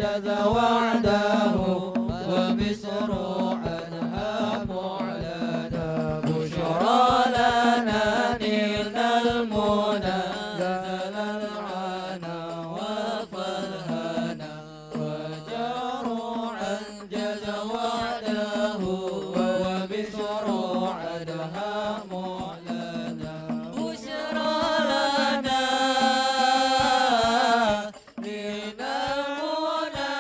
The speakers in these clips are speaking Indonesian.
جاز وعده ومصر عنها معلنا بشرى لنا نلنا المنى زال العنا وفرهنا وجروعا جاز وعده ومصر عنها معلنا بشرى لنا نلنا المنى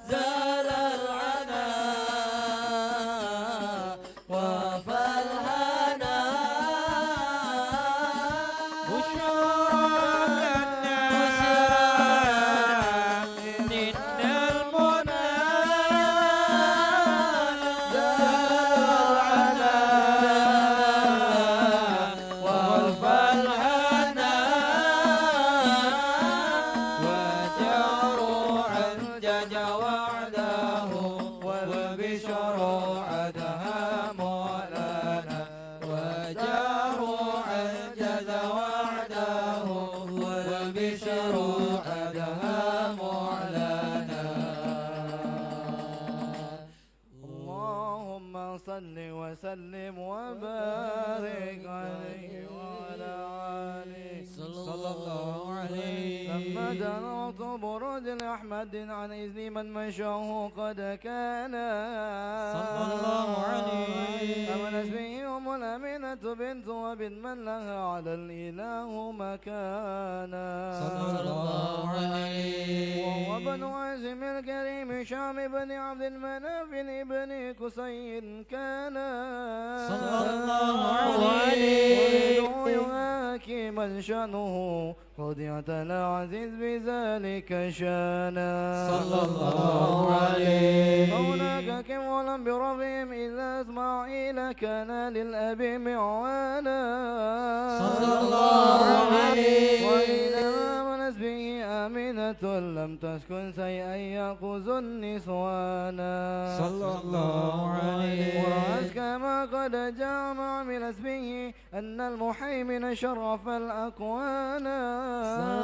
زال العنا وفرهنا اللهم صل وسلم وبارك عليه وعلى آله صلى الله عليه لما جرت برج لأحمد عن إذن من مشاه قد كان صلى الله عليه أمن اسمه أم الأمينة بنت وبن من لها على الإله مكانا صلى الله عليه وهو ابن هاشم الكريم شام بن عبد المناف ابن كسي كان صلى الله عليه يهاكي من شأنه قد اعتلى عزيز بذلك شانا صلى الله عليه فهناك كم ولم بربهم إلا إسماعيل كان للأب معوانا صلى الله عليه وإلى من اسمه آمنة لم تسكن شيئا يأخذ النسوانا صلى الله عليه ورأس كما قد جاء مع من اسمه أن المحيمن شرف الأكوان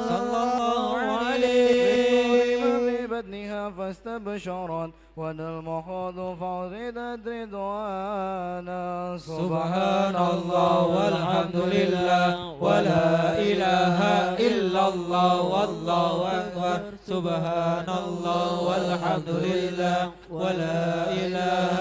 صلى الله عليه من بدنها فاستبشرت وذا المخاض فعرضت رضوانا سبحان الله والحمد لله ولا إله إلا الله والله أكبر سبحان الله والحمد لله ولا إله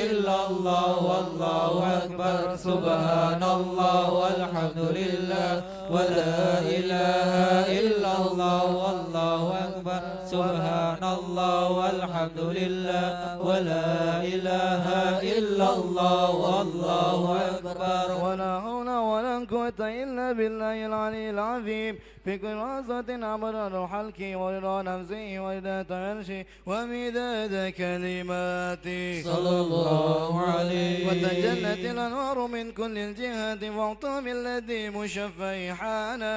إلا الله والله أكبر سبحان الله والحمد لله ولا إله إلا الله والله أكبر سبحان الله والحمد لله ولا إله إلا الله والله أكبر ولا حول ولا قوة إلا بالله العلي العظيم في كل لحظة عبر الحلق ورضا نفسه ورضا عرشه ومداد كلماته صلى الله عليه وتجلت الأنوار من كل الجهات فاعطم الذي مشفيحانا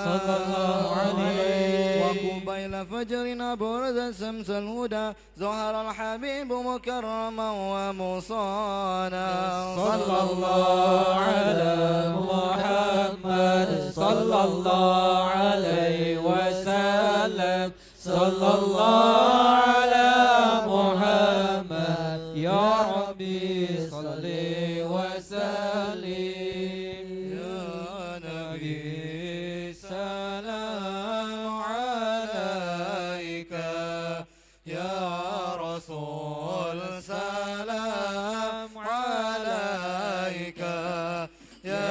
صلى الله عليه وقبيل فجر برز شمس الهدى ظهر الحبيب مكرما ومصانا صلى الله على محمد صلى الله عليه وسلم صلى الله على محمد يا ربي صل وسلم يا نبي سلام عليك يا رسول سلام عليك يا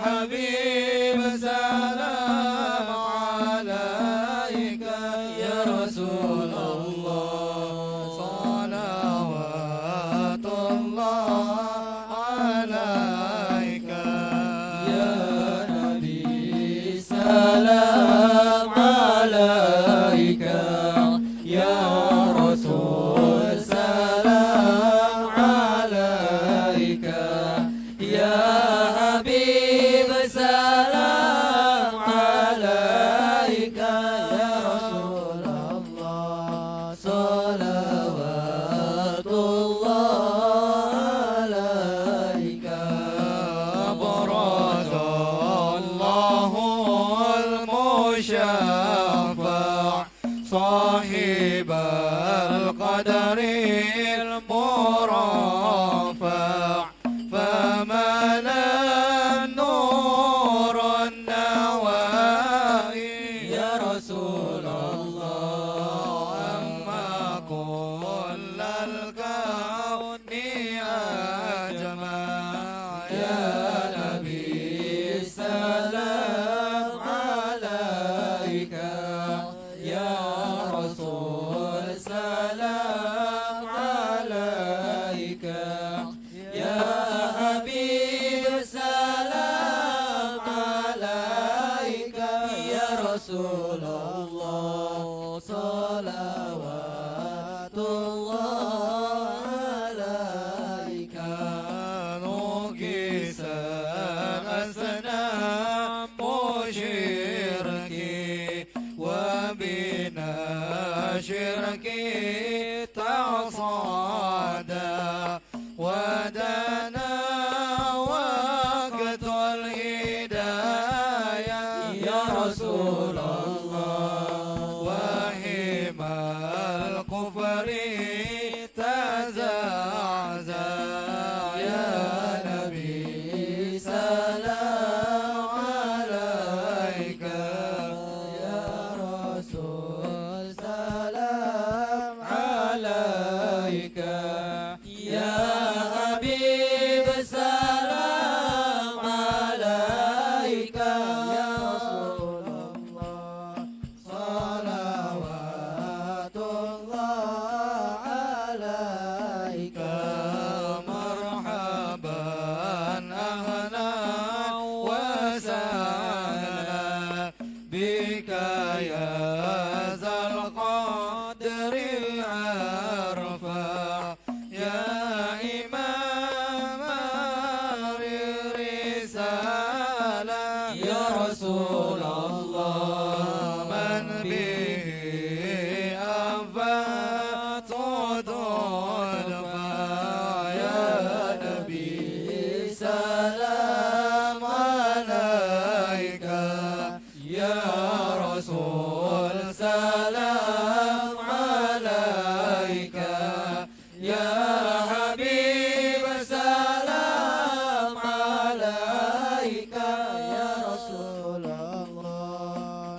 حبيب سلام عليك يا رسول الله صلوات الله عليك يا نبي سلام عليك يا رسول سلام عليك يا حبيب سلام عليك يا رسول الله صلوات الله عليك برز الله المشفى المرفع فملا النور النوائي يا رسول الله أما كل الكون أجمع يا نبي السلام عليك يا رسول سلام عليك يا حبيب سلام عليك يا رسول الله صلوات الله عليك نوكس أصنام شركي وبنا شركي تصادى ودنا وقت الهداية يا رسول الله وهم الكفر تزعزع يا نبي سلام عليك يا رسول سلام عليك يا حبيب سلام عليك يا رسول الله صلوات الله عليك مرحبا أهلا وسهلا بك يا ذا القدر الأرفع يا إمام الرسالة يا رسول الله من به أنفت تدفع يا نبي سلام عليك يا رسول سلام عليك يا حبيب سلام عليك يا رسول الله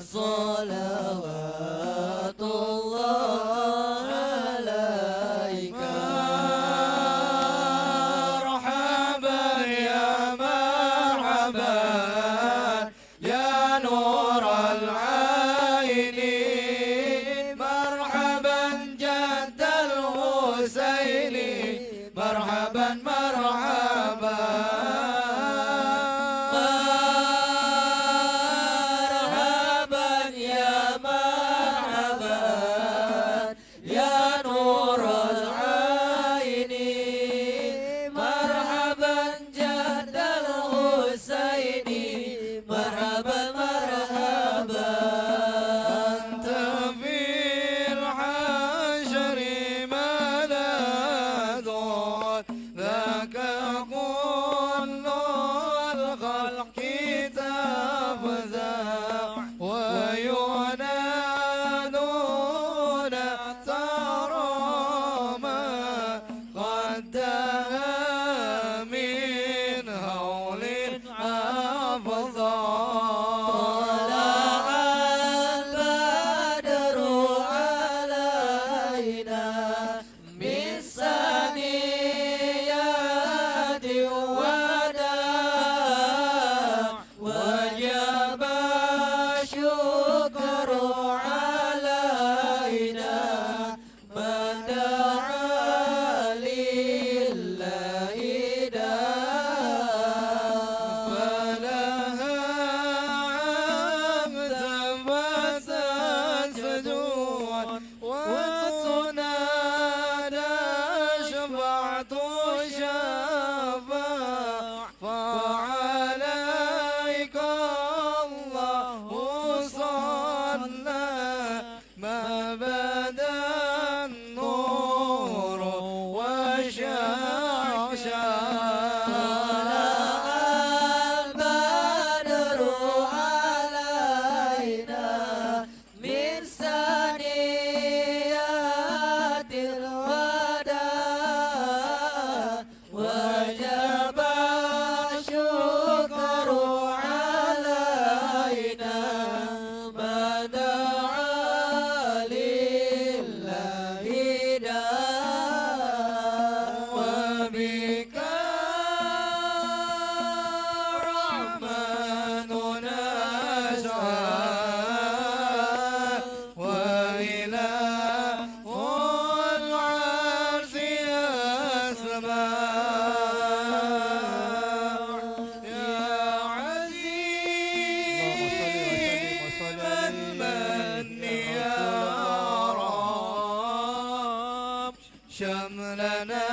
شملنا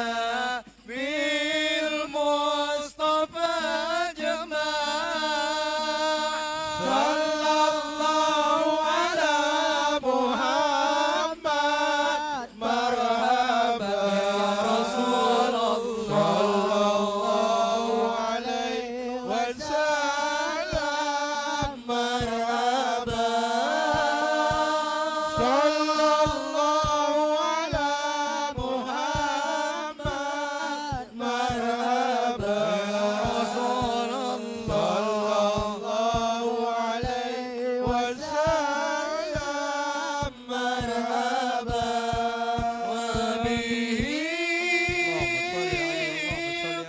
بالمصطفى جماع صلى الله على محمد مرحبا يا رسول الله صلى الله عليه وسلم مرحبا صلى الله على محمد مرحبا رسول الله عليه وسلم مرحبا وبه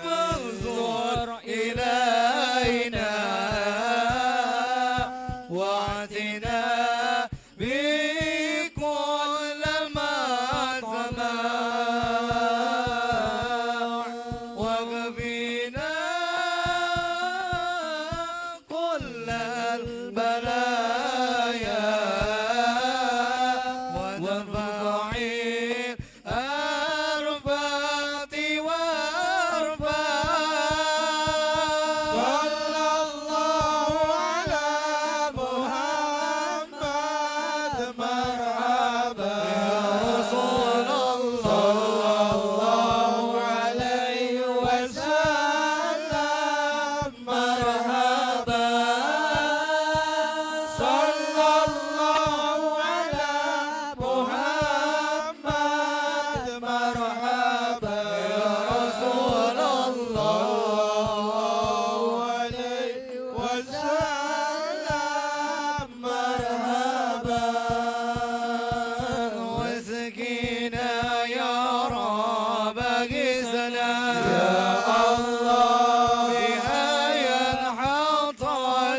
فانظر إلينا واعتنا بكل ما سمع وكفينا كل البلايا وارفع الأرفات وارفع صلى الله على محمد مرحبا رسول الله عليه وسلم مرحبا صلى الله على محمد مرحبا رسول عليه وسلم مرحبا وسكينة يا رب قسنا يا الله بها ينحط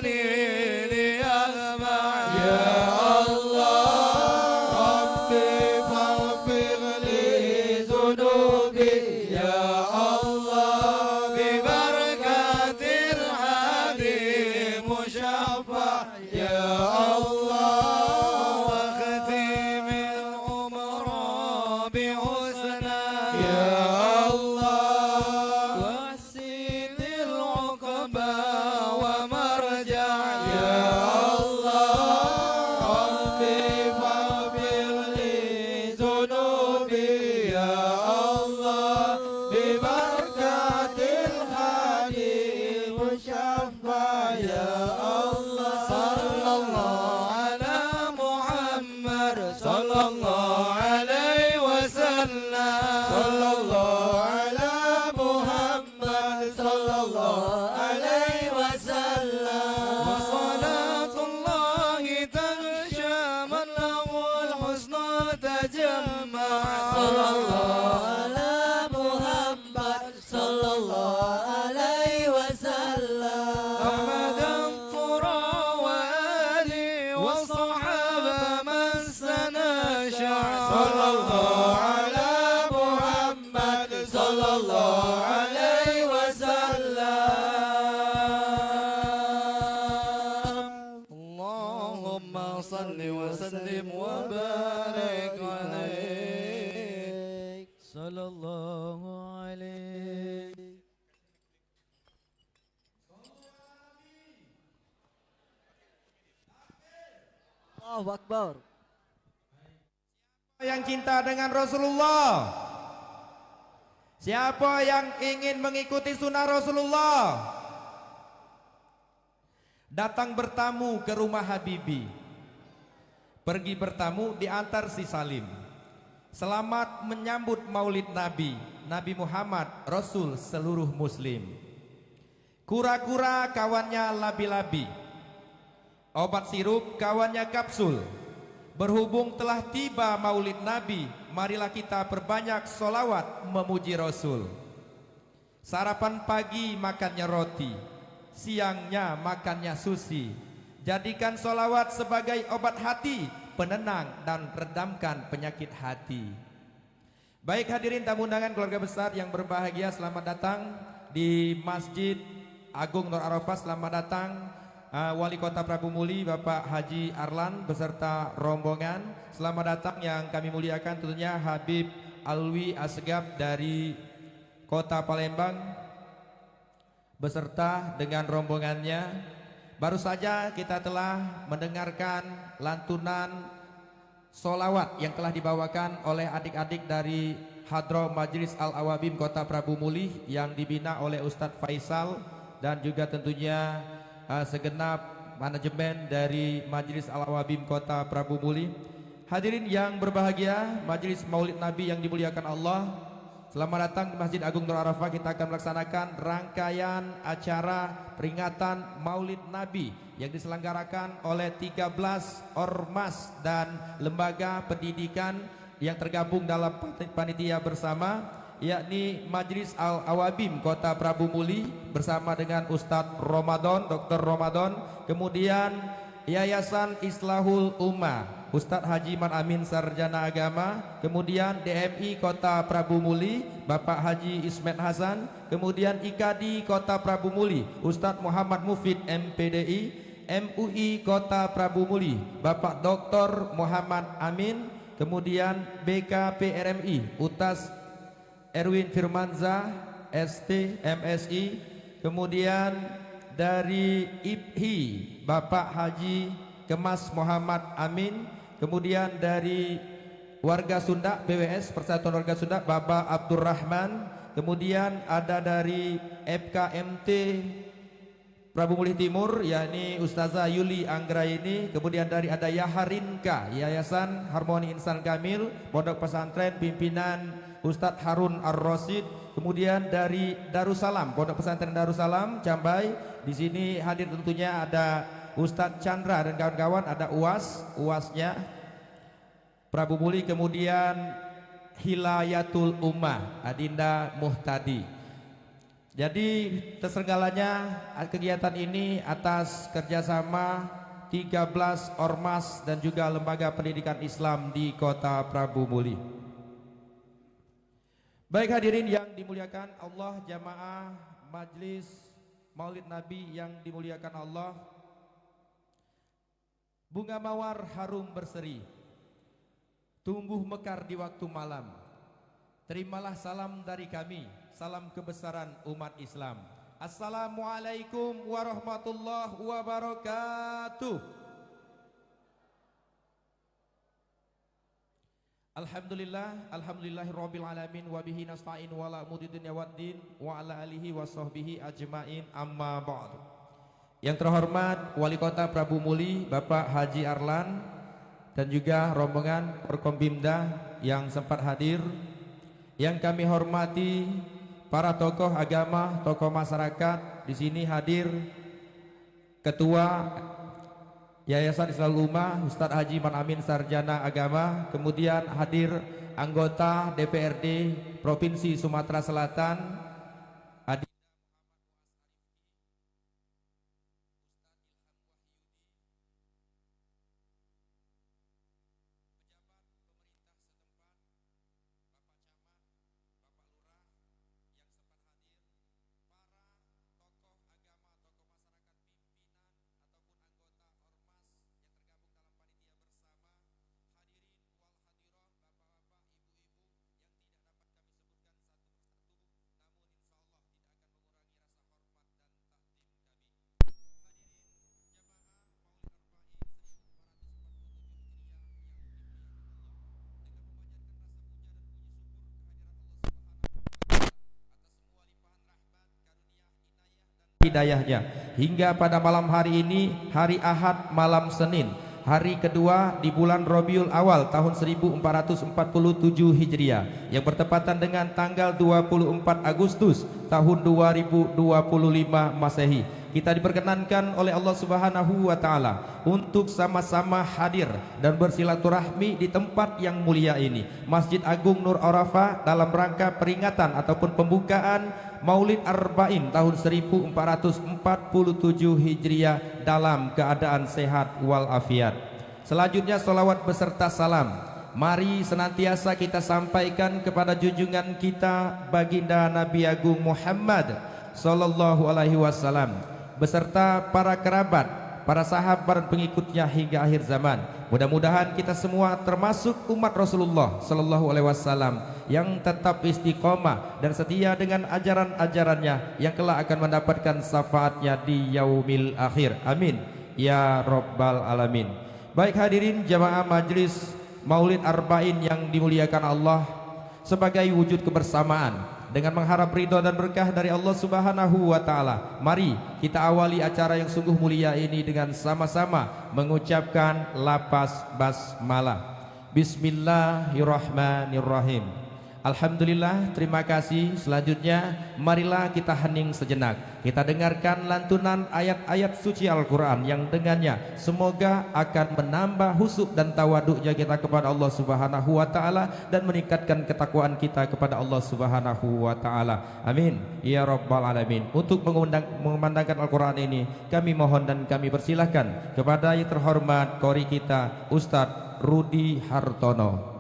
ليل يسمع يا الله ربي فاغفر لي ذنوبي يا الله ببركة الهادي مشفع يا الله واختم العمر بحسنى يا الله واحسن العقبى ومرجع يا الله ربي فاغفر لي ذنوبي يا الله ببركة الهادي المشفع يا الله صلى الله على محمد صلى الله عليه وسلم صلى الله على محمد صلى الله عليه وسلم وصلاة الله تغشى من له الحسنى تجمع صلى الله على محمد صلى الله عليه وسلم أحمد القرى وآله والصحابة من سنشع صلى الله على محمد صلى الله عليه وسلم اللهم صل وسلم وبارك عليه صلى الله عليه Allahu Akbar. Yang cinta dengan Rasulullah? Siapa yang ingin mengikuti sunnah Rasulullah? Datang bertamu ke rumah Habibi, pergi bertamu diantar si Salim. Selamat menyambut maulid Nabi, Nabi Muhammad, Rasul seluruh muslim. Kura-kura kawannya labi-labi, obat sirup kawannya kapsul. Berhubung telah tiba maulid Nabi, marilah kita perbanyak solawat memuji Rasul. Sarapan pagi makannya roti, siangnya makannya sushi. Jadikan solawat sebagai obat hati, penenang dan redamkan penyakit hati. Baik hadirin tamu undangan keluarga besar yang berbahagia, selamat datang di Masjid Agung Nur Arafah. Selamat datang Wali Kota Prabu Muli Bapak Haji Arlan beserta rombongan. Selamat datang yang kami muliakan tentunya Habib Alwi Asgab dari Kota Palembang beserta dengan rombongannya. Baru saja kita telah mendengarkan lantunan solawat yang telah dibawakan oleh adik-adik dari Hadroh Majelis Al-Awabim Kota Prabu Muli yang dibina oleh Ustadz Faisal dan juga tentunya segenap manajemen dari Majelis Al-Awabim Kota Prabu Muli. Hadirin yang berbahagia, Majelis Maulid Nabi yang dimuliakan Allah, selamat datang di Masjid Agung Nur Arafah. Kita akan melaksanakan rangkaian acara peringatan Maulid Nabi yang diselenggarakan oleh 13 ormas dan lembaga pendidikan yang tergabung dalam panitia bersama, yakni Majelis Al-Awabim Kota Prabu Muli bersama dengan Ustadz Ramadan, Dr. Ramadan, kemudian Yayasan Islahul Ummah Ustadz Haji Man Amin Sarjana Agama, kemudian DMI Kota Prabu Muli Bapak Haji Ismet Hasan, kemudian IKADI Kota Prabu Muli Ustadz Muhammad Mufid MPDI, MUI Kota Prabu Muli Bapak Dr. Muhammad Amin, kemudian BKPRMI Utas Erwin Firmanza ST MSI, kemudian dari IPHI Bapak Haji Kemas Muhammad Amin, kemudian dari warga Sunda PWS Persatuan Warga Sunda Bapak Abdurrahman, kemudian ada dari FKMT Prabu Muli Timur yakni Ustazah Yuli Anggraini, kemudian dari ada Yaharinka Yayasan Harmoni Insan Kamil Pondok Pesantren pimpinan Ustadz Harun Ar-Rasyid, kemudian dari Darussalam Pondok Pesantren Darussalam Cambai. Di sini hadir tentunya ada Ustadz Chandra dan kawan-kawan, ada UASnya Prabu Muli, kemudian Hilayatul Ummah Adinda Muhtadi. Jadi terselenggaranya kegiatan ini atas kerjasama 13 ormas dan juga lembaga pendidikan Islam di Kota Prabu Muli. Baik hadirin yang dimuliakan Allah, jamaah Majelis Maulid Nabi yang dimuliakan Allah, bunga mawar harum berseri, tumbuh mekar di waktu malam. Terimalah salam dari kami, salam kebesaran umat Islam. Assalamualaikum warahmatullahi wabarakatuh. Alhamdulillah, alhamdulillahirabbil alamin wa bihi nasta'in wa la mudidin waddin wa ala alihi wa sahbihi ajmain, amma ba'du. Yang terhormat Wali Kota Prabu Muli Bapak Haji Arlan dan juga rombongan Forkombimda yang sempat hadir. Yang kami hormati para tokoh agama, tokoh masyarakat. Di sini hadir Ketua Yayasan Islahul Ummah Ustadz Haji Man Amin Sarjana Agama, kemudian hadir anggota DPRD Provinsi Sumatera Selatan hidayahnya hingga pada malam hari ini, hari Ahad malam Senin, hari kedua di bulan Rabiul Awal tahun 1447 Hijriah yang bertepatan dengan tanggal 24 Agustus tahun 2025 Masehi. Kita diperkenankan oleh Allah Subhanahu wa taala untuk sama-sama hadir dan bersilaturahmi di tempat yang mulia ini, Masjid Agung Nur Arafah, dalam rangka peringatan ataupun pembukaan Maulid Arba'in tahun 1447 Hijriah dalam keadaan sehat walafiat. Selanjutnya salawat beserta salam mari senantiasa kita sampaikan kepada junjungan kita baginda Nabi Agung Muhammad sallallahu alaihi wasallam beserta para kerabat, para sahabat dan pengikutnya hingga akhir zaman. Mudah-mudahan kita semua termasuk umat Rasulullah Sallallahu Alaihi Wasallam yang tetap istiqomah dan setia dengan ajaran-ajarannya yang kelak akan mendapatkan syafaatnya di yaumil akhir. Amin ya rabbal alamin. Baik hadirin jamaah majelis Maulid Arba'in yang dimuliakan Allah, sebagai wujud kebersamaan dengan mengharap ridho dan berkah dari Allah Subhanahu wa taala, mari kita awali acara yang sungguh mulia ini dengan sama-sama mengucapkan lapas basmalah. Bismillahirrahmanirrahim. Alhamdulillah, terima kasih. Selanjutnya marilah kita hening sejenak. Kita dengarkan lantunan ayat-ayat suci Al-Quran yang dengannya semoga akan menambah husuk dan tawaduknya kita kepada Allah Subhanahu wa taala dan meningkatkan ketakwaan kita kepada Allah Subhanahu wa taala. Amin ya rabbal alamin. Untuk mengumandangkan Al-Quran ini, kami mohon dan kami persilahkan kepada yang terhormat qori kita Ustadz Rudi Hartono.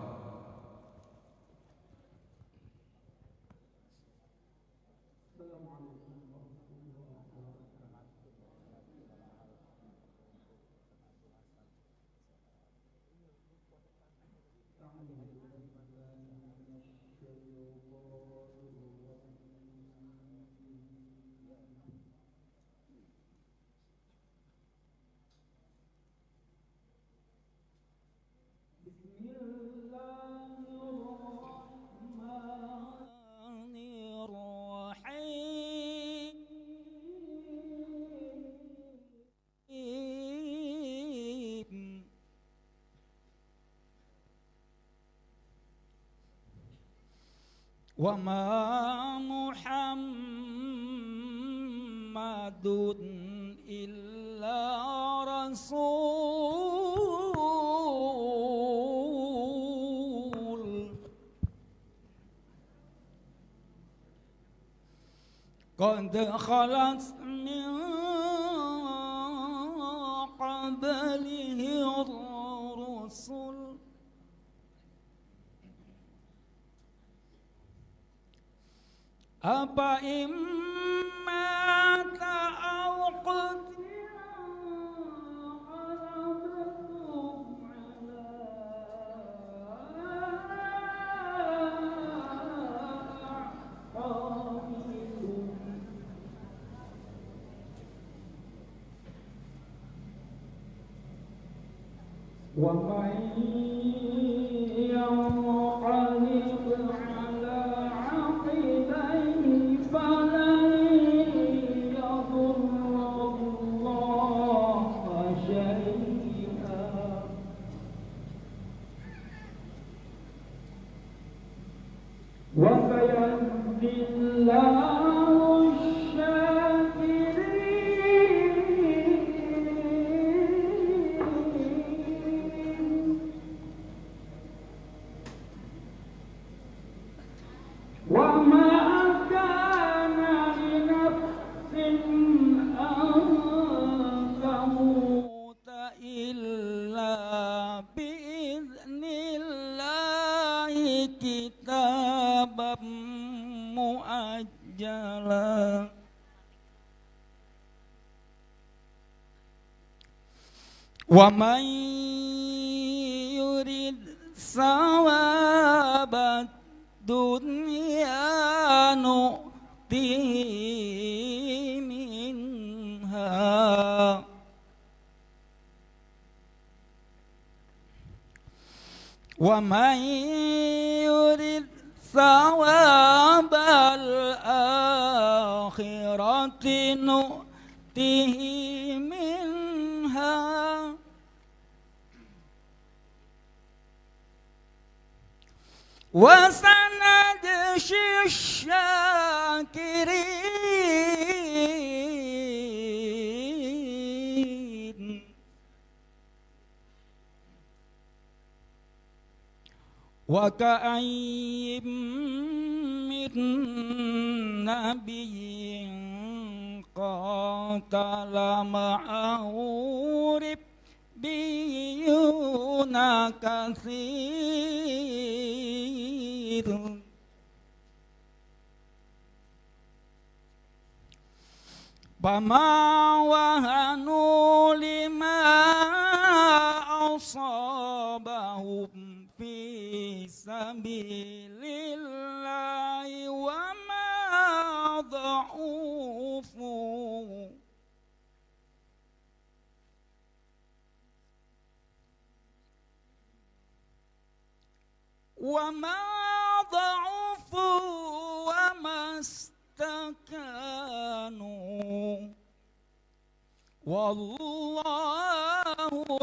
Wa ma Muhammadun illa rasul qad khalat min qablihi ar-rusul apa imma ta'au qutila qalabatum ala aqabikum wa man yanqalib ala aqibaihi falan yadurrallaha shay'an wa sayahdillahu asy-syakirin wa ma kana li nafsin an tamuta illa bi'idnillahi kitaban muajjala wa man yurid sawabat dunya nu'tihi minha wa man yurid thawabal akhirati nu'tihi minha wa sanajzi syakirin wa ka'ayyim min nabiyyin qatala ma'ahu ribbiyuna katsir fama wahanu li sabilillahi wa ma dha'ufu wa mastakanu wallahu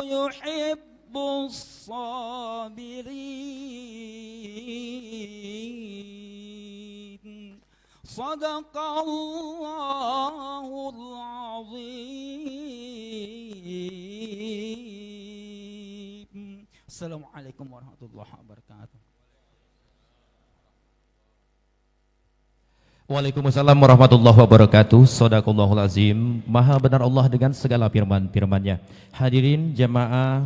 yuhibbus sabirin. Sadaqallahul azim. Assalamualaikum warahmatullahi wabarakatuh. Waalaikumsalam warahmatullahi wabarakatuh. Shadaqallahul azim. Maha benar Allah dengan segala firman-firman-Nya. Hadirin jamaah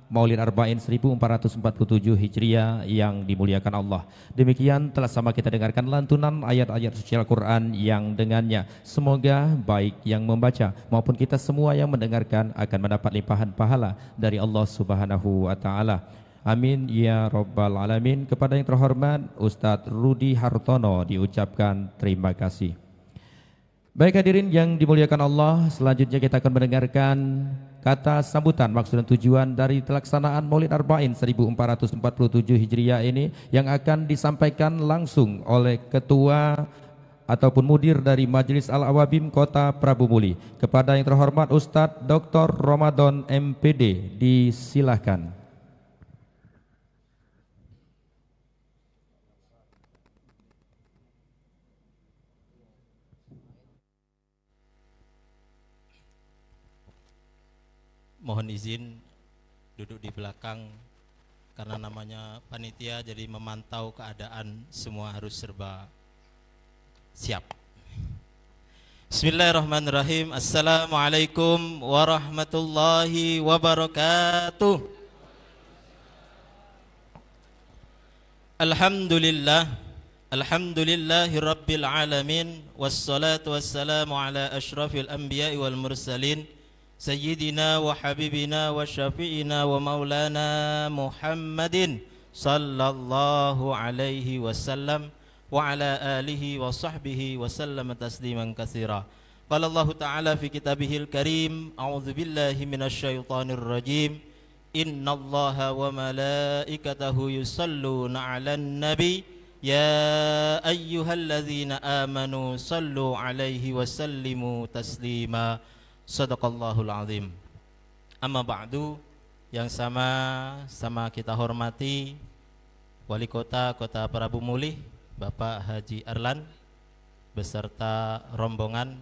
Maulid Arba'in 1447 Hijriah yang dimuliakan Allah. Demikian telah sama kita dengarkan lantunan ayat-ayat suci Al-Quran yang dengannya semoga baik yang membaca maupun kita semua yang mendengarkan akan mendapat limpahan pahala dari Allah Subhanahu wa Ta'ala. Amin ya Rabbal Alamin. Kepada yang terhormat Ustadz Rudi Hartono diucapkan terima kasih. Baik hadirin yang dimuliakan Allah, selanjutnya kita akan mendengarkan kata sambutan maksud dan tujuan dari pelaksanaan Maulid Arba'in 1447 Hijriah ini yang akan disampaikan langsung oleh Ketua ataupun Mudir dari Majelis Al-Awabim Kota Prabu Muli. Kepada yang terhormat Ustadz Dr. Ramadan MPD, disilahkan. Mohon izin duduk di belakang karena namanya panitia, jadi memantau keadaan semua harus serba siap. Bismillahirrahmanirrahim. Assalamualaikum warahmatullahi wabarakatuh. Alhamdulillahi rabbil alamin, wassalatu wassalamu ala ashrafil anbiya'i wal mursalin, Sayyidina wa habibina wa syafi'ina wa maulana Muhammadin sallallahu alaihi wasallam wa ala alihi wa sahbihi wa sallama tasliman katsira. Qala Allah Ta'ala fi kitabihil karim, a'udzu billahi minasy syaithanir rajim. Innallaha wa malaikatahu yusalluna 'alan nabi ya ayyuhalladzina amanu sallu 'alaihi wa sallimu taslima. Sadaqallahul azim. Amma ba'du, yang sama kita hormati Wali Kota Kota Prabu Muli Bapak Haji Arlan beserta rombongan,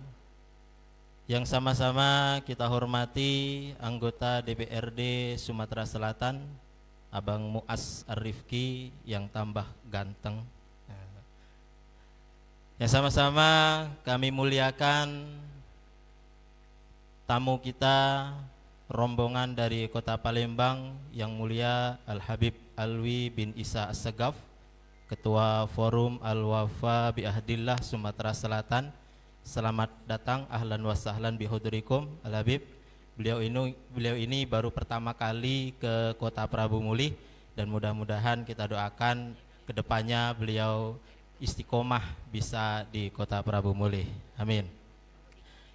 yang sama-sama kita hormati anggota DPRD Sumatera Selatan Abang Mu'az Ar-Rifki yang tambah ganteng, yang sama-sama kami muliakan tamu kita, rombongan dari Kota Palembang yang mulia Al-Habib Alwi bin Isa As-Segaf, Ketua Forum Al-Wafa bi Ahdillah Sumatera Selatan. Selamat datang, ahlan wa sahlan bihudurikum Al-Habib. Beliau ini baru pertama kali ke Kota Prabu Muli, dan mudah-mudahan kita doakan kedepannya beliau istiqomah bisa di Kota Prabu Muli. Amin.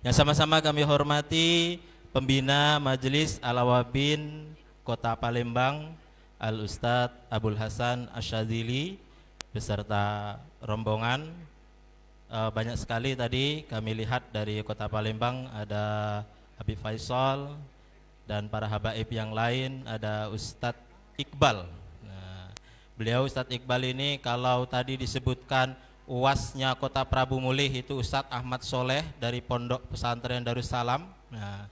Yang sama-sama kami hormati Pembina Majelis Al-Awabin Kota Palembang Al-Ustadz Abul Hasan Asyadzili beserta rombongan. Banyak sekali tadi kami lihat dari Kota Palembang, ada Habib Faisal dan para habaib yang lain, ada Ustadz Iqbal. Nah, beliau Ustadz Iqbal ini kalau tadi disebutkan UASnya Kota Prabu Muli itu Ustadz Ahmad Soleh dari Pondok Pesantren Darussalam. Nah,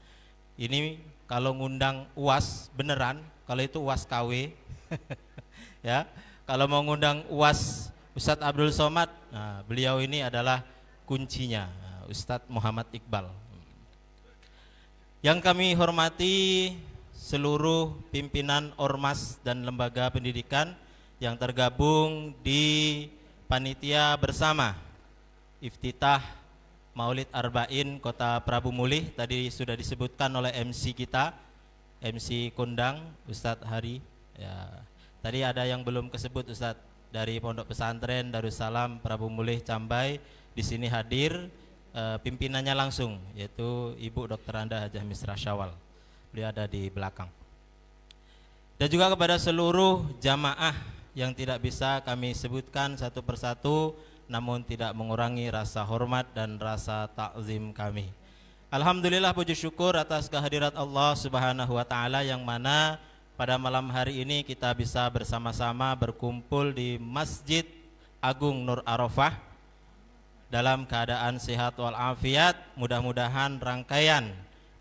ini kalau ngundang UAS beneran, kalau itu UAS KW ya. Kalau mau ngundang UAS Ustadz Abdul Somad, nah, beliau ini adalah kuncinya, Ustadz Muhammad Iqbal. Yang kami hormati seluruh pimpinan ormas dan lembaga pendidikan yang tergabung di panitia bersama iftitah Maulid Arba'in Kota Prabu Muli. Tadi sudah disebutkan oleh MC kita, MC kondang Ustadz Hari ya. Tadi ada yang belum kesebut Ustadz dari Pondok Pesantren Darussalam Prabu Mulih Cambai di sini hadir, pimpinannya langsung yaitu Ibu Dr. Anda Hajah Misra Syawal. Beliau ada di belakang. Dan juga kepada seluruh jamaah yang tidak bisa kami sebutkan satu persatu, namun tidak mengurangi rasa hormat dan rasa takzim kami. Alhamdulillah, puji syukur atas kehadirat Allah Subhanahu wa taala yang mana pada malam hari ini kita bisa bersama-sama berkumpul di Masjid Agung Nur Arafah dalam keadaan sehat walafiat. Mudah-mudahan rangkaian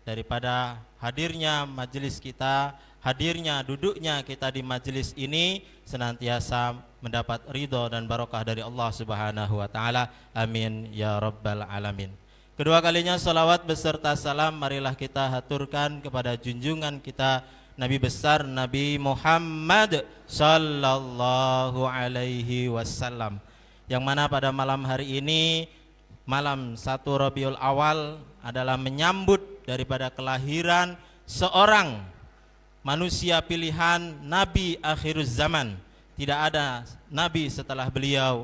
daripada hadirnya majelis kita, hadirnya duduknya kita di majelis ini senantiasa mendapat ridho dan barokah dari Allah Subhanahu wa taala. Amin ya rabbal alamin. Kedua kalinya salawat beserta salam marilah kita haturkan kepada junjungan kita Nabi besar Nabi Muhammad sallallahu alaihi wasallam, yang mana pada malam hari ini, malam 1 Rabiul Awal, adalah menyambut daripada kelahiran seorang manusia pilihan, Nabi akhiruz zaman. Tidak ada Nabi setelah beliau,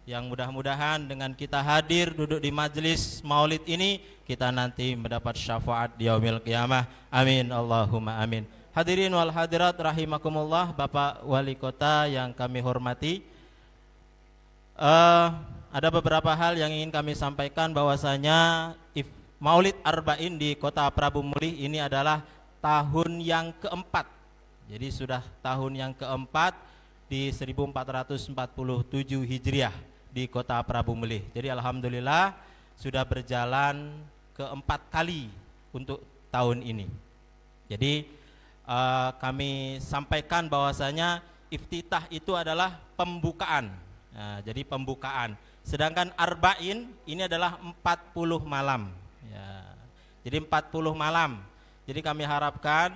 yang mudah-mudahan dengan kita hadir duduk di majelis maulid ini, kita nanti mendapat syafaat di yaumil qiyamah. Amin Allahumma amin. Hadirin wal hadirat rahimakumullah, Bapak Wali Kota yang kami hormati, ada beberapa hal yang ingin kami sampaikan, bahwasanya Maulid Arba'in di Kota Prabu Mulih ini adalah tahun yang keempat. Jadi sudah tahun yang keempat di 1447 Hijriah di Kota Prabu Mulih. Jadi alhamdulillah sudah berjalan keempat kali untuk tahun ini. Jadi kami sampaikan bahwasanya iftitah itu adalah pembukaan. Nah, jadi pembukaan. Sedangkan Arba'in ini adalah 40 malam. Ya. Jadi 40 malam. Jadi kami harapkan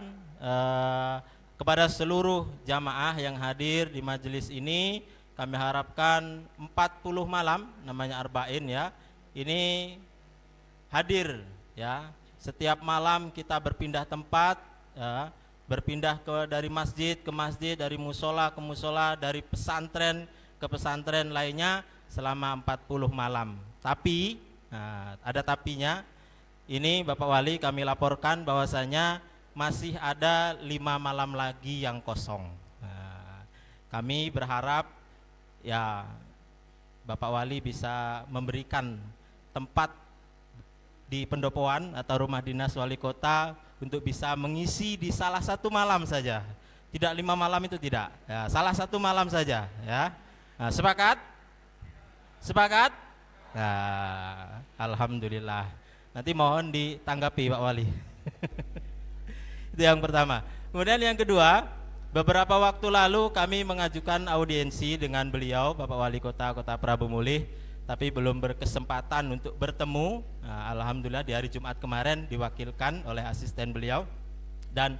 kepada seluruh jamaah yang hadir di majelis ini, kami harapkan 40 malam namanya Arba'in ya. Ini hadir ya. Setiap malam kita berpindah tempat ya, berpindah dari masjid ke masjid, dari musola ke musola, dari pesantren ke pesantren lainnya selama 40 malam. Tapi ada tapinya. Ini Bapak Wali kami laporkan bahwasanya masih ada 5 malam lagi yang kosong. Kami berharap ya Bapak Wali bisa memberikan tempat di pendopoan atau rumah dinas wali kota untuk bisa mengisi di salah satu malam saja. Tidak 5 malam itu tidak. Ya, salah satu malam saja ya. Nah, sepakat? Sepakat? Nah, alhamdulillah. Nanti mohon ditanggapi Pak Wali. Itu yang pertama. Kemudian yang kedua, beberapa waktu lalu kami mengajukan audiensi dengan beliau Bapak Wali Kota Prabu Mulih, tapi belum berkesempatan untuk bertemu. Nah, alhamdulillah di hari Jumat kemarin diwakilkan oleh asisten beliau, dan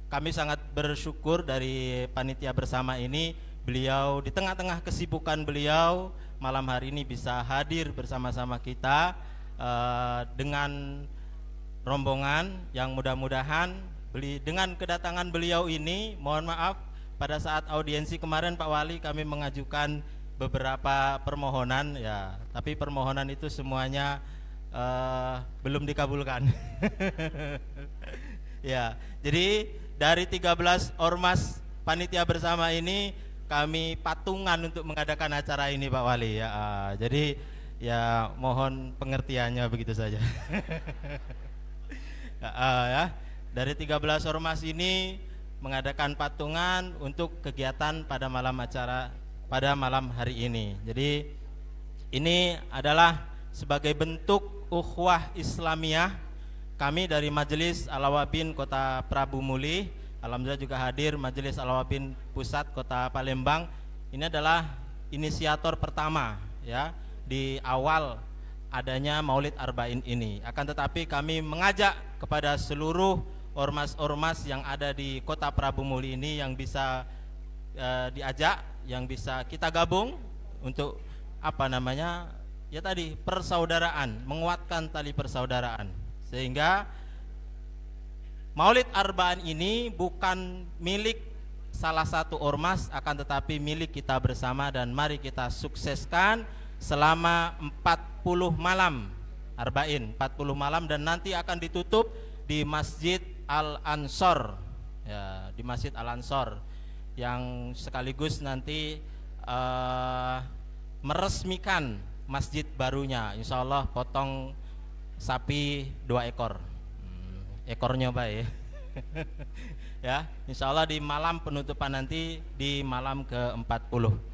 kami sangat bersyukur dari panitia bersama ini, beliau di tengah-tengah kesibukan beliau malam hari ini bisa hadir bersama-sama kita dengan rombongan yang mudah-mudahan dengan kedatangan beliau ini, mohon maaf pada saat audiensi kemarin Pak Wali kami mengajukan beberapa permohonan ya, tapi permohonan itu semuanya belum dikabulkan. Ya, jadi dari 13 ormas panitia bersama ini kami patungan untuk mengadakan acara ini Pak Wali ya. Jadi ya mohon pengertiannya begitu saja. Ya, dari 13 ormas ini mengadakan patungan untuk kegiatan pada malam acara pada malam hari ini. Jadi ini adalah sebagai bentuk ukhuwah Islamiyah kami dari Majelis Al-Awabin Kota Prabu Mulih. Alhamdulillah juga hadir Majelis Al-Awabin Pusat Kota Palembang. Ini adalah inisiator pertama ya di awal adanya Maulid Arba'in ini. Akan tetapi kami mengajak kepada seluruh ormas-ormas yang ada di Kota Prabu Mulih ini yang bisa diajak, yang bisa kita gabung untuk apa namanya ya tadi persaudaraan, menguatkan tali persaudaraan, sehingga Maulid Arba'in ini bukan milik salah satu ormas, akan tetapi milik kita bersama, dan mari kita sukseskan selama 40 malam Arba'in, 40 malam, dan nanti akan ditutup di Masjid Al-Ansor, ya, di Masjid Al-Ansor yang sekaligus nanti meresmikan masjid barunya. Insya Allah potong sapi 2 ekor, ekornya baik. Ya, insya Allah di malam penutupan nanti, di malam ke-40.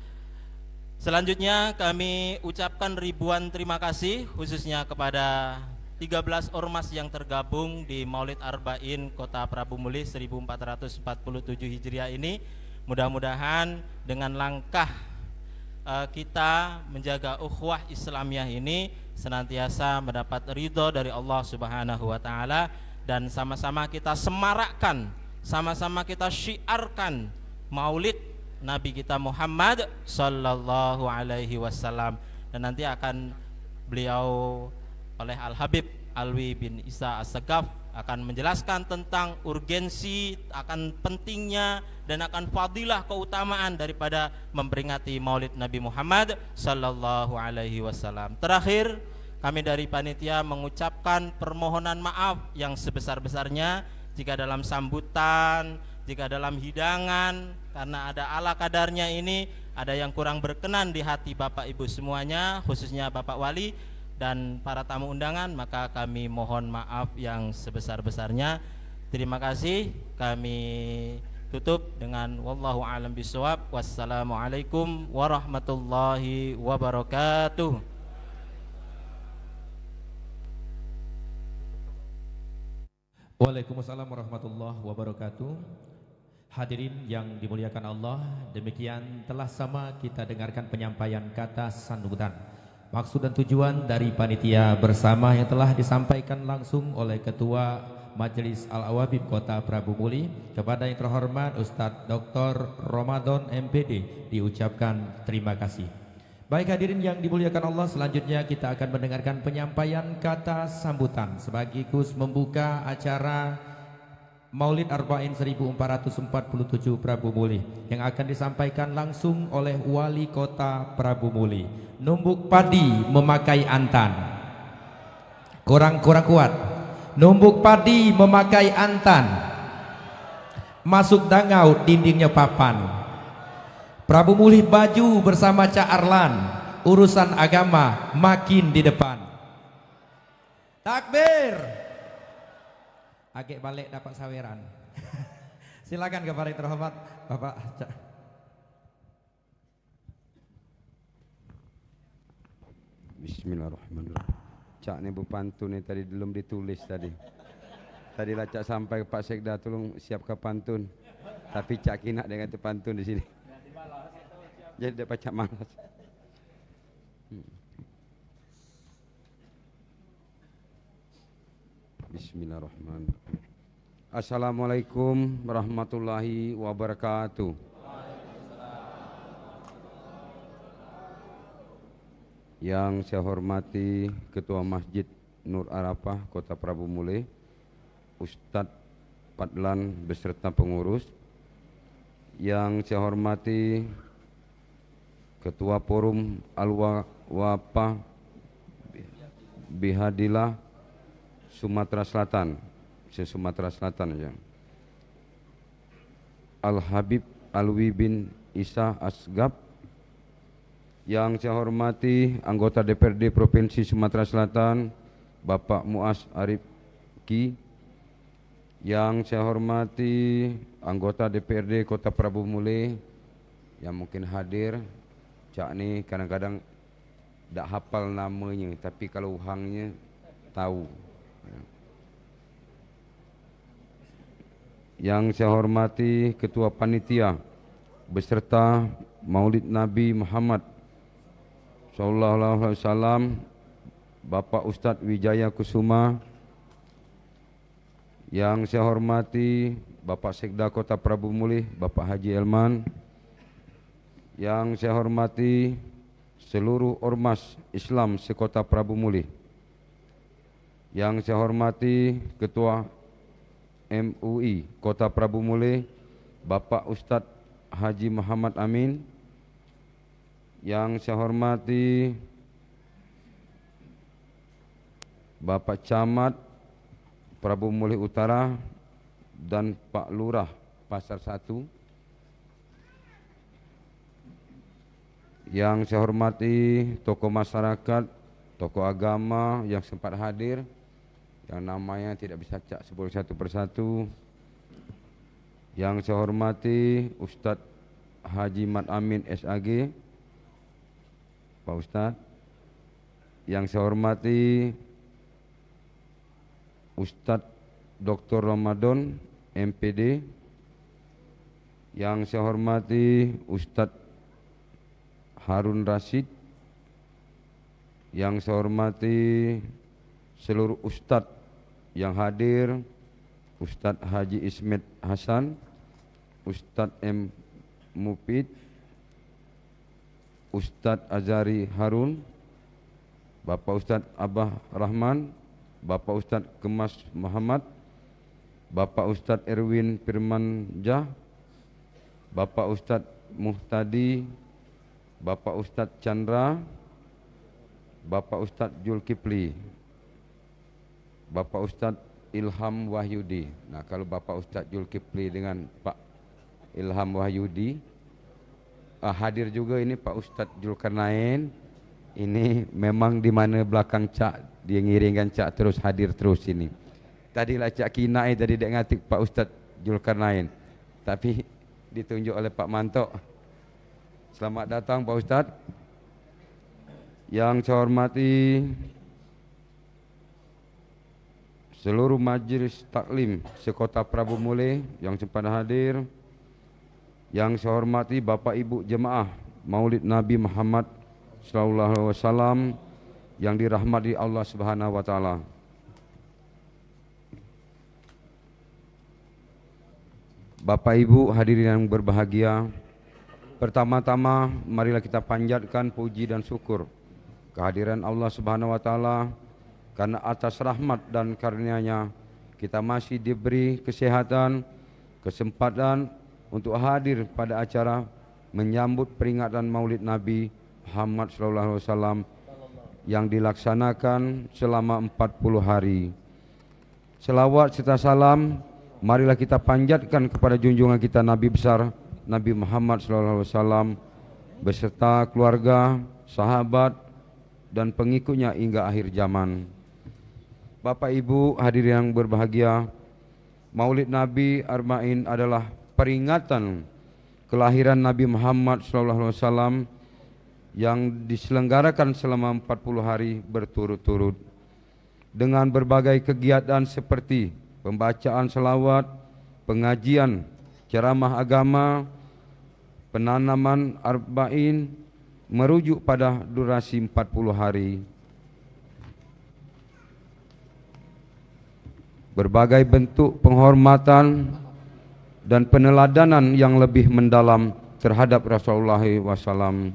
Selanjutnya kami ucapkan ribuan terima kasih khususnya kepada 13 ormas yang tergabung di Maulid Arba'in Kota Prabu Muli 1447 Hijriah ini. Mudah-mudahan dengan langkah kita menjaga ukhuwah Islamiyah ini senantiasa mendapat ridho dari Allah Subhanahu wa Ta'ala, dan sama-sama kita semarakkan, sama-sama kita syiarkan Maulid Nabi kita Muhammad sallallahu alaihi wasallam. Dan nanti akan beliau oleh Al-Habib Alwi bin Isa As-Sagaf akan menjelaskan tentang urgensi, akan pentingnya dan akan fadilah keutamaan daripada memperingati Maulid Nabi Muhammad sallallahu alaihi wasallam. Terakhir, kami dari panitia mengucapkan permohonan maaf yang sebesar-besarnya jika dalam sambutan, jika dalam hidangan, karena ada ala kadarnya ini, ada yang kurang berkenan di hati Bapak Ibu semuanya, khususnya Bapak Wali dan para tamu undangan, maka kami mohon maaf yang sebesar-besarnya. Terima kasih. Kami tutup dengan wallahu a'lam bishawab. Wassalamualaikum warahmatullahi wabarakatuh. Waalaikumsalam warahmatullahi wabarakatuh. Hadirin yang dimuliakan Allah, demikian telah sama kita dengarkan penyampaian kata sambutan, maksud dan tujuan dari panitia bersama yang telah disampaikan langsung oleh Ketua Majelis Al-Awabib Kota Prabu Muli. Kepada yang terhormat Ustadz Dr. Ramadan MPD diucapkan terima kasih. Baik hadirin yang dimuliakan Allah, selanjutnya kita akan mendengarkan penyampaian kata sambutan sekaligus membuka acara Maulid Arba'in 1447 Prabu Muli yang akan disampaikan langsung oleh Wali Kota Prabu Muli. Numbuk padi memakai antan. Kurang kuat. Numbuk padi memakai antan. Masuk dangau dindingnya papan. Prabu Muli baju bersama Cak Arlan. Urusan agama makin di depan. Takbir. Agak balik dapat saweran. Silakan kepada yang terhormat Bapak Cak. Bismillahirrahmanirrahim. Cak ni pantun ni tadi belum ditulis tadi. Tadi lah Cak sampai Pak Sekda tolong siapkan pantun. Tapi Cak Kinak dengan tu pantun di sini. Jadi dapat Cak malas. Bismillahirrahmanirrahim. Assalamualaikum warahmatullahi wabarakatuh. Yang saya hormati Ketua Masjid Nur Arafah Kota Prabu Muli, Ustadz Padlan beserta pengurus. Yang saya hormati Ketua Forum Al-Wafah Bihadillah Sumatera Selatan, Sumatera Selatan ya. Al-Habib Alwi bin Isa Asgaf. Yang saya hormati anggota DPRD Provinsi Sumatera Selatan Bapak Muaz Arif Ki. Yang saya hormati anggota DPRD Kota Prabu Muli yang mungkin hadir. Cak ni kadang-kadang tak hafal namanya, tapi kalau uhangnya tahu. Yang saya hormati Ketua Panitia beserta Maulid Nabi Muhammad sallallahu alaihi wasallam Bapak Ustadz Wijaya Kusuma. Yang saya hormati Bapak Sekda Kota Prabu Muli Bapak Haji Elman. Yang saya hormati seluruh ormas Islam sekota Prabu Muli. Yang saya hormati Ketua MUI Kota Prabu Muli Bapak Ustadz Haji Muhammad Amin. Yang saya hormati Bapak Camat Prabu Mulih Utara dan Pak Lurah Pasar 1. Yang saya hormati tokoh masyarakat, tokoh agama yang sempat hadir, yang namanya tidak bisa sebut satu persatu. Yang saya hormati Ustadz Haji Mat Amin SAG, Pak Ustadz. Yang saya hormati Ustadz Dr. Ramadan MPD. Yang saya hormati Ustadz Harun Rashid. Yang saya hormati seluruh ustadz yang hadir, Ustadz Haji Ismet Hasan, Ustadz M. Mupid, Ustadz Azari Harun, Bapak Ustadz Abah Rahman, Bapak Ustadz Kemas Muhammad, Bapak Ustadz Erwin Firmanjah, Bapak Ustadz Muhtadi, Bapak Ustadz Chandra, Bapak Ustadz Julkipli, Bapak Ustadz Ilham Wahyudi. Nah, kalau Bapak Ustadz Julkipli dengan Pak Ilham Wahyudi hadir juga, ini Pak Ustadz Julkarnain. Ini memang di mana belakang Cak, dia ngiringkan Cak terus hadir terus ini. Tadilah Cak Kinai tadi dek ngatik Pak Ustadz Julkarnain, tapi ditunjuk oleh Pak Mantok. Selamat datang Pak Ustadz. Yang saya hormati seluruh majelis taklim sekota Prabu Mulih yang sempat hadir. Yang saya hormati Bapak Ibu jemaah Maulid Nabi Muhammad sallallahu alaihi wasallam yang dirahmati Allah Subhanahu wa taala. Bapak Ibu hadirin yang berbahagia, pertama-tama marilah kita panjatkan puji dan syukur kehadiran Allah Subhanahu wa taala, karena atas rahmat dan karunia-Nya kita masih diberi kesehatan, kesempatan untuk hadir pada acara menyambut peringatan Maulid Nabi Muhammad sallallahu alaihi wasallam yang dilaksanakan selama 40 hari. Selawat serta salam marilah kita panjatkan kepada junjungan kita Nabi besar Nabi Muhammad sallallahu alaihi wasallam beserta keluarga, sahabat dan pengikutnya hingga akhir zaman. Bapak Ibu hadirin yang berbahagia, Maulid Nabi Arba'in adalah peringatan kelahiran Nabi Muhammad SAW yang diselenggarakan selama 40 hari berturut-turut dengan berbagai kegiatan seperti pembacaan selawat, pengajian, ceramah agama, penanaman arba'in merujuk pada durasi 40 hari. Berbagai bentuk penghormatan dan peneladanan yang lebih mendalam terhadap Rasulullah SAW.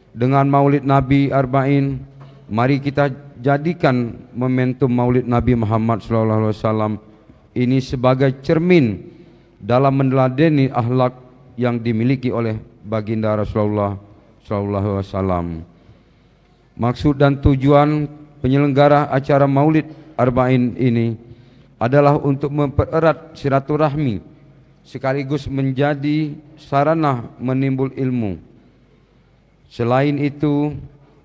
Dengan Maulid Nabi Arba'in, mari kita jadikan momentum Maulid Nabi Muhammad SAW ini sebagai cermin dalam meneladani akhlak yang dimiliki oleh baginda Rasulullah SAW. Maksud dan tujuan penyelenggara acara Maulid Arba'in ini adalah untuk mempererat silaturahmi sekaligus menjadi sarana menimbul ilmu. Selain itu,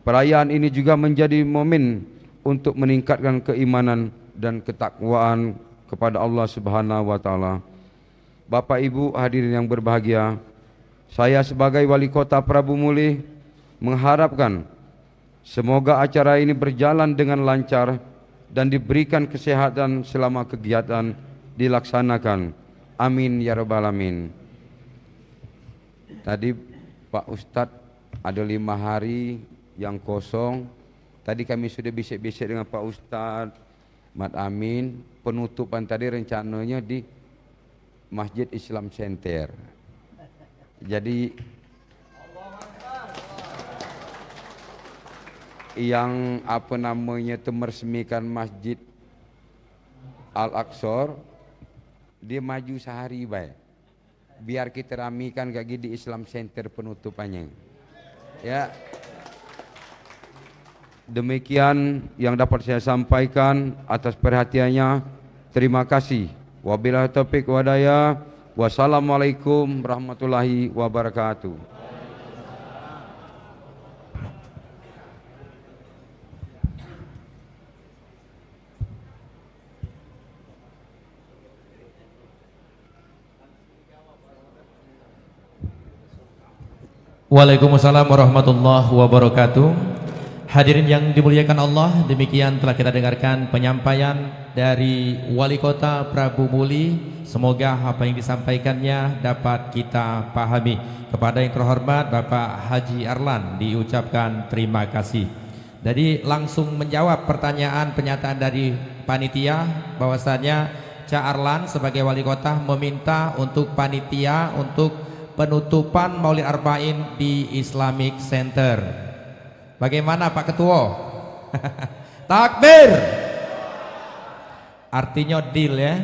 perayaan ini juga menjadi momen untuk meningkatkan keimanan dan ketakwaan kepada Allah Subhanahu wa taala. Bapak Ibu hadirin yang berbahagia, saya sebagai wali kota Prabu Mulih mengharapkan semoga acara ini berjalan dengan lancar dan diberikan kesehatan selama kegiatan dilaksanakan. Amin ya rabbal alamin. Tadi Pak Ustadz ada 5 hari yang kosong. Tadi kami sudah bisik-bisik dengan Pak Ustadz Mat Amin, penutupan tadi rencananya di Masjid Islam Center. Jadi yang apa namanya itu meresmikan Masjid Al-Aqsa, dia maju sehari baik. biar kita ramikan lagi di Islam Center penutupannya. Ya. Demikian yang dapat saya sampaikan atas perhatiannya. Terima kasih. Wabillahi taufiq wadaya. Wassalamualaikum warahmatullahi wabarakatuh. Waalaikumsalam warahmatullahi wabarakatuh. Hadirin yang dimuliakan Allah, demikian telah kita dengarkan penyampaian dari Wali Kota Prabu Muli. Semoga apa yang disampaikannya dapat kita pahami. Kepada yang terhormat Bapak Haji Arlan diucapkan terima kasih. Jadi langsung menjawab pertanyaan pernyataan dari panitia bahwasanya Cak Arlan sebagai Wali Kota meminta untuk panitia untuk penutupan Maulid Arba'in di Islamic Center. Bagaimana Pak Ketua? Takbir. Artinya deal ya.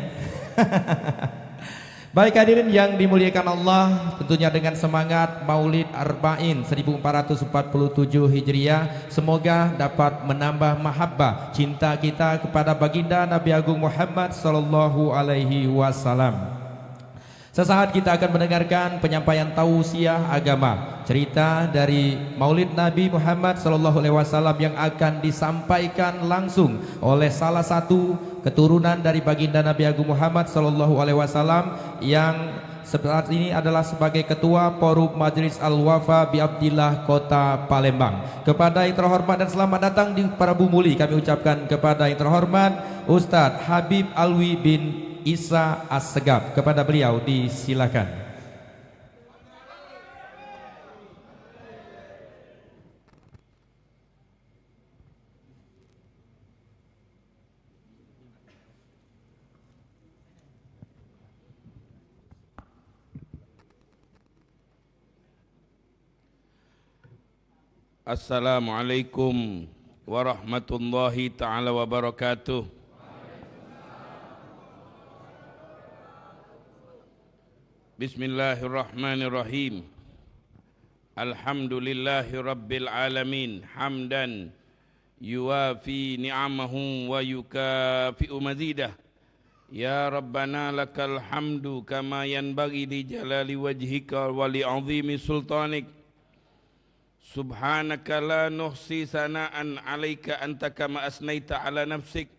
Baik hadirin yang dimuliakan Allah, tentunya dengan semangat Maulid Arba'in 1447 Hijriah, semoga dapat menambah mahabbah cinta kita kepada baginda Nabi Agung Muhammad sallallahu alaihi wasallam. Sesaat kita akan mendengarkan penyampaian tausiah agama, cerita dari Maulid Nabi Muhammad SAW yang akan disampaikan langsung oleh salah satu keturunan dari baginda Nabi Agung Muhammad SAW yang saat ini adalah sebagai Ketua Forum Majelis Al-Wafa Bi'Abdillah Kota Palembang. Kepada yang terhormat dan selamat datang di Prabu Muli, kami ucapkan kepada yang terhormat Ustadz Habib Alwi bin Isa As-Segaf, kepada beliau disilakan. Assalamualaikum warahmatullahi ta'ala wabarakatuh. Bismillahirrahmanirrahim. Alhamdulillahi rabbil alamin. Hamdan yuwafi ni'amahu wa yukafi'u mazidah. Ya Rabbana lakal hamdu kama yanbaghi li jalali wajhika wa li 'azimi sultanik. Subhanaka la nuhsi sana'an 'alaika anta kama asnaita 'ala nafsik.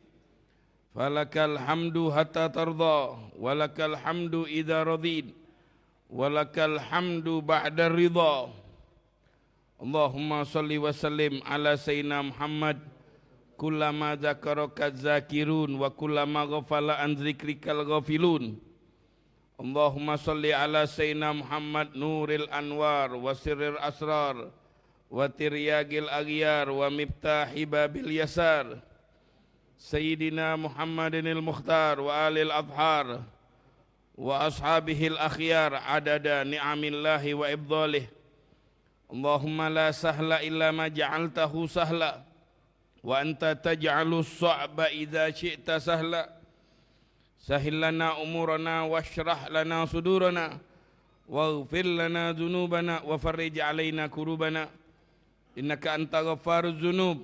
Falakal hamdu hatta tarda, walakal hamdu idza radid, walakal hamdu ba'da ridha. Allahumma salli wa sallim ala sayyidina Muhammad kullama zakaraka zakirun wa kullama ghafala an zikrikal ghafilun. Allahumma salli ala sayyidina Muhammad nuril anwar wa sirril asrar wa tiryagil aghyar wa miftahi babil yasar sayyidina Muhammadinil mukhtar wa alil adhar wa ashabihil akhyar adada ni'amillahi wa ibdalih. Allahumma la sahla illa ma ja'altahu sahla wa anta taj'alus sa'ba idza syi'ta sahla. Sahil lana umurana washrah lana sudurana waghfir lana dhunubana wa farrij alaina kurubana innaka anta ghaffaruz dzunub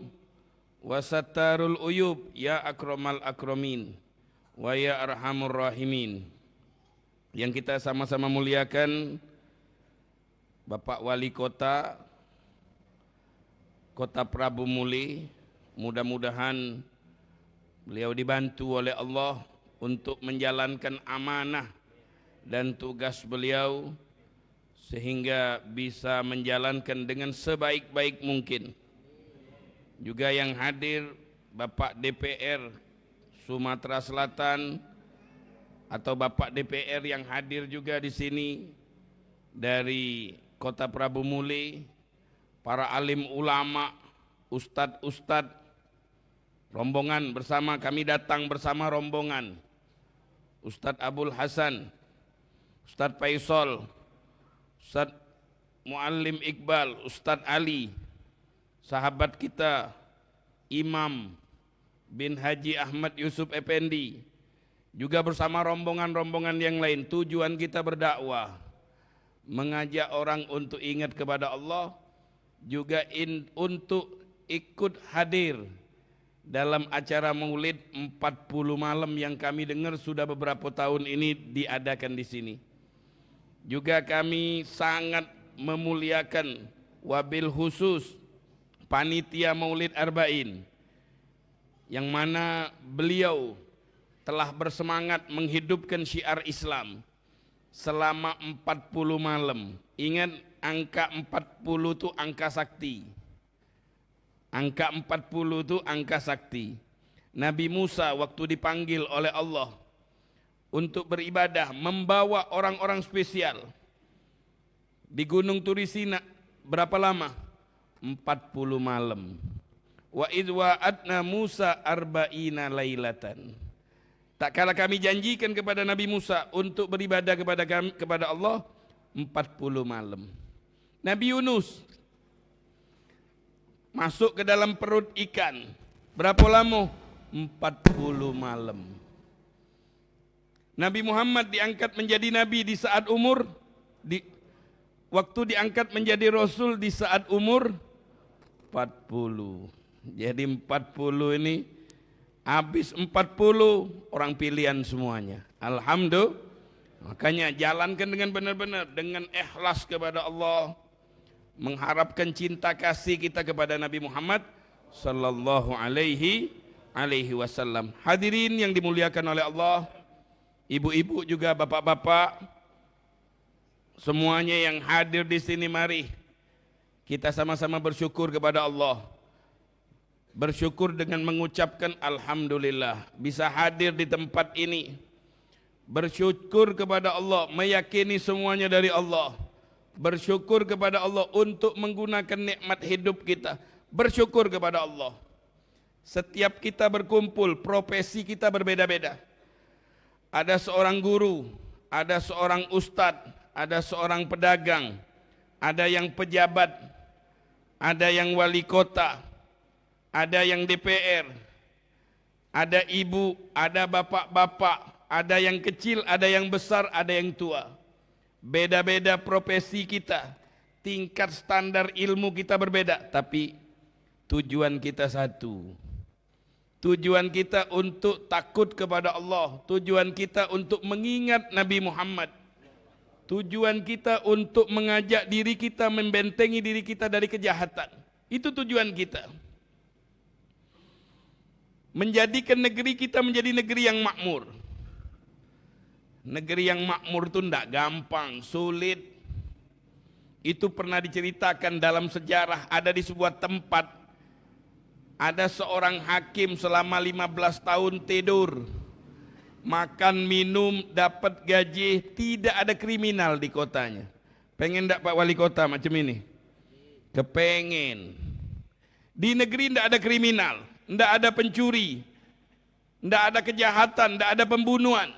wa sattarul uyub ya akramal akramin wa ya arhamur rahimin. Yang kita sama-sama muliakan Bapak Wali Kota Prabu Muli, mudah-mudahan beliau dibantu oleh Allah untuk menjalankan amanah dan tugas beliau sehingga bisa menjalankan dengan sebaik-baik mungkin. Juga yang hadir Bapak DPR Sumatera Selatan atau Bapak DPR yang hadir juga di sini dari Kota Prabu Muli, para alim ulama, ustadz-ustadz, rombongan bersama, kami datang bersama rombongan Ustadz Abul Hasan, Ustadz Faisal, Ustadz Muallim Iqbal, Ustadz Ali, sahabat kita Imam bin Haji Ahmad Yusuf Effendi, juga bersama rombongan-rombongan yang lain. Tujuan kita berdakwah, mengajak orang untuk ingat kepada Allah, juga untuk ikut hadir dalam acara Maulid 40 malam yang kami dengar sudah beberapa tahun ini diadakan di sini. Juga kami sangat memuliakan wabil khusus panitia Maulid Arba'in, yang mana beliau telah bersemangat menghidupkan syiar Islam selama 40 malam. Ingat, angka 40 itu angka sakti. Angka 40 itu angka sakti. Nabi Musa waktu dipanggil oleh Allah untuk beribadah, membawa orang-orang spesial di Gunung Turisina. Berapa lama? 40 malam. Wa idh wa'adna Musa arba'ina lailatan. Tak kala kami janjikan kepada Nabi Musa untuk beribadah kepada Allah 40 malam. Nabi Yunus masuk ke dalam perut ikan. Berapa lama? 40 malam. Nabi Muhammad diangkat menjadi nabi di saat umur waktu diangkat menjadi rasul di saat umur 40. Jadi 40 ini habis 40 orang pilihan semuanya. Alhamdulillah. Makanya jalankan dengan benar-benar, dengan ikhlas kepada Allah, mengharapkan cinta kasih kita kepada Nabi Muhammad sallallahu alaihi wasallam. Hadirin yang dimuliakan oleh Allah, ibu-ibu juga bapak-bapak, semuanya yang hadir di sini, mari kita sama-sama bersyukur kepada Allah. Bersyukur dengan mengucapkan alhamdulillah bisa hadir di tempat ini. Bersyukur kepada Allah, meyakini semuanya dari Allah. Bersyukur kepada Allah untuk menggunakan nikmat hidup kita. Bersyukur kepada Allah. Setiap kita berkumpul, profesi kita berbeda-beda. Ada seorang guru, ada seorang ustadz, ada seorang pedagang, ada yang pejabat, ada yang wali kota, ada yang DPR, ada ibu, ada bapak-bapak, ada yang kecil, ada yang besar, ada yang tua. Beda-beda profesi kita, tingkat standar ilmu kita berbeda, tapi tujuan kita satu. Tujuan kita untuk takut kepada Allah, tujuan kita untuk mengingat Nabi Muhammad, tujuan kita untuk mengajak diri kita, membentengi diri kita dari kejahatan. Itu tujuan kita. Menjadikan negeri kita menjadi negeri yang makmur. Negeri yang makmur itu tidak gampang, sulit. Itu pernah diceritakan dalam sejarah, ada di sebuah tempat, ada seorang hakim selama 15 tahun tidur, makan, minum, dapat gaji, tidak ada kriminal di kotanya. Pengen tidak Pak Wali Kota macam ini? Kepengen. Di negeri tidak ada kriminal, tidak ada pencuri, tidak ada kejahatan, tidak ada pembunuhan.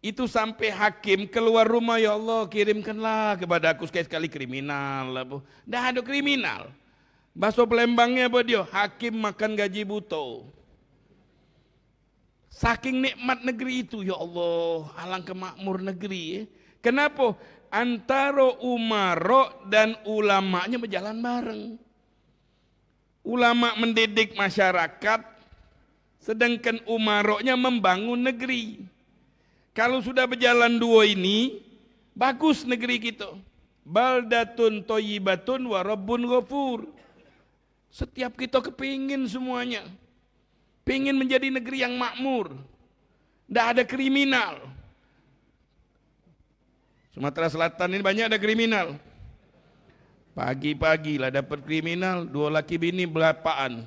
Itu sampai hakim keluar rumah, ya Allah kirimkanlah kepada aku sekali-sekali kriminal. Tidak ada kriminal. Bahasa Palembangnya apa dia? Hakim makan gaji buto. Saking nikmat negeri itu, ya Allah, alangkah makmur negeri. Kenapa? Antara umaro dan ulamanya berjalan bareng. Ulama mendidik masyarakat, sedangkan umaroknya membangun negeri. Kalau sudah berjalan dua ini, bagus negeri kita. Baldatun thayyibatun wa rabbun ghafur. Setiap kita kepingin semuanya. Pingin menjadi negeri yang makmur. Tidak ada kriminal. Sumatera Selatan ini banyak ada kriminal. Pagi-pagi lah dapat kriminal, 2 laki bini belapaan.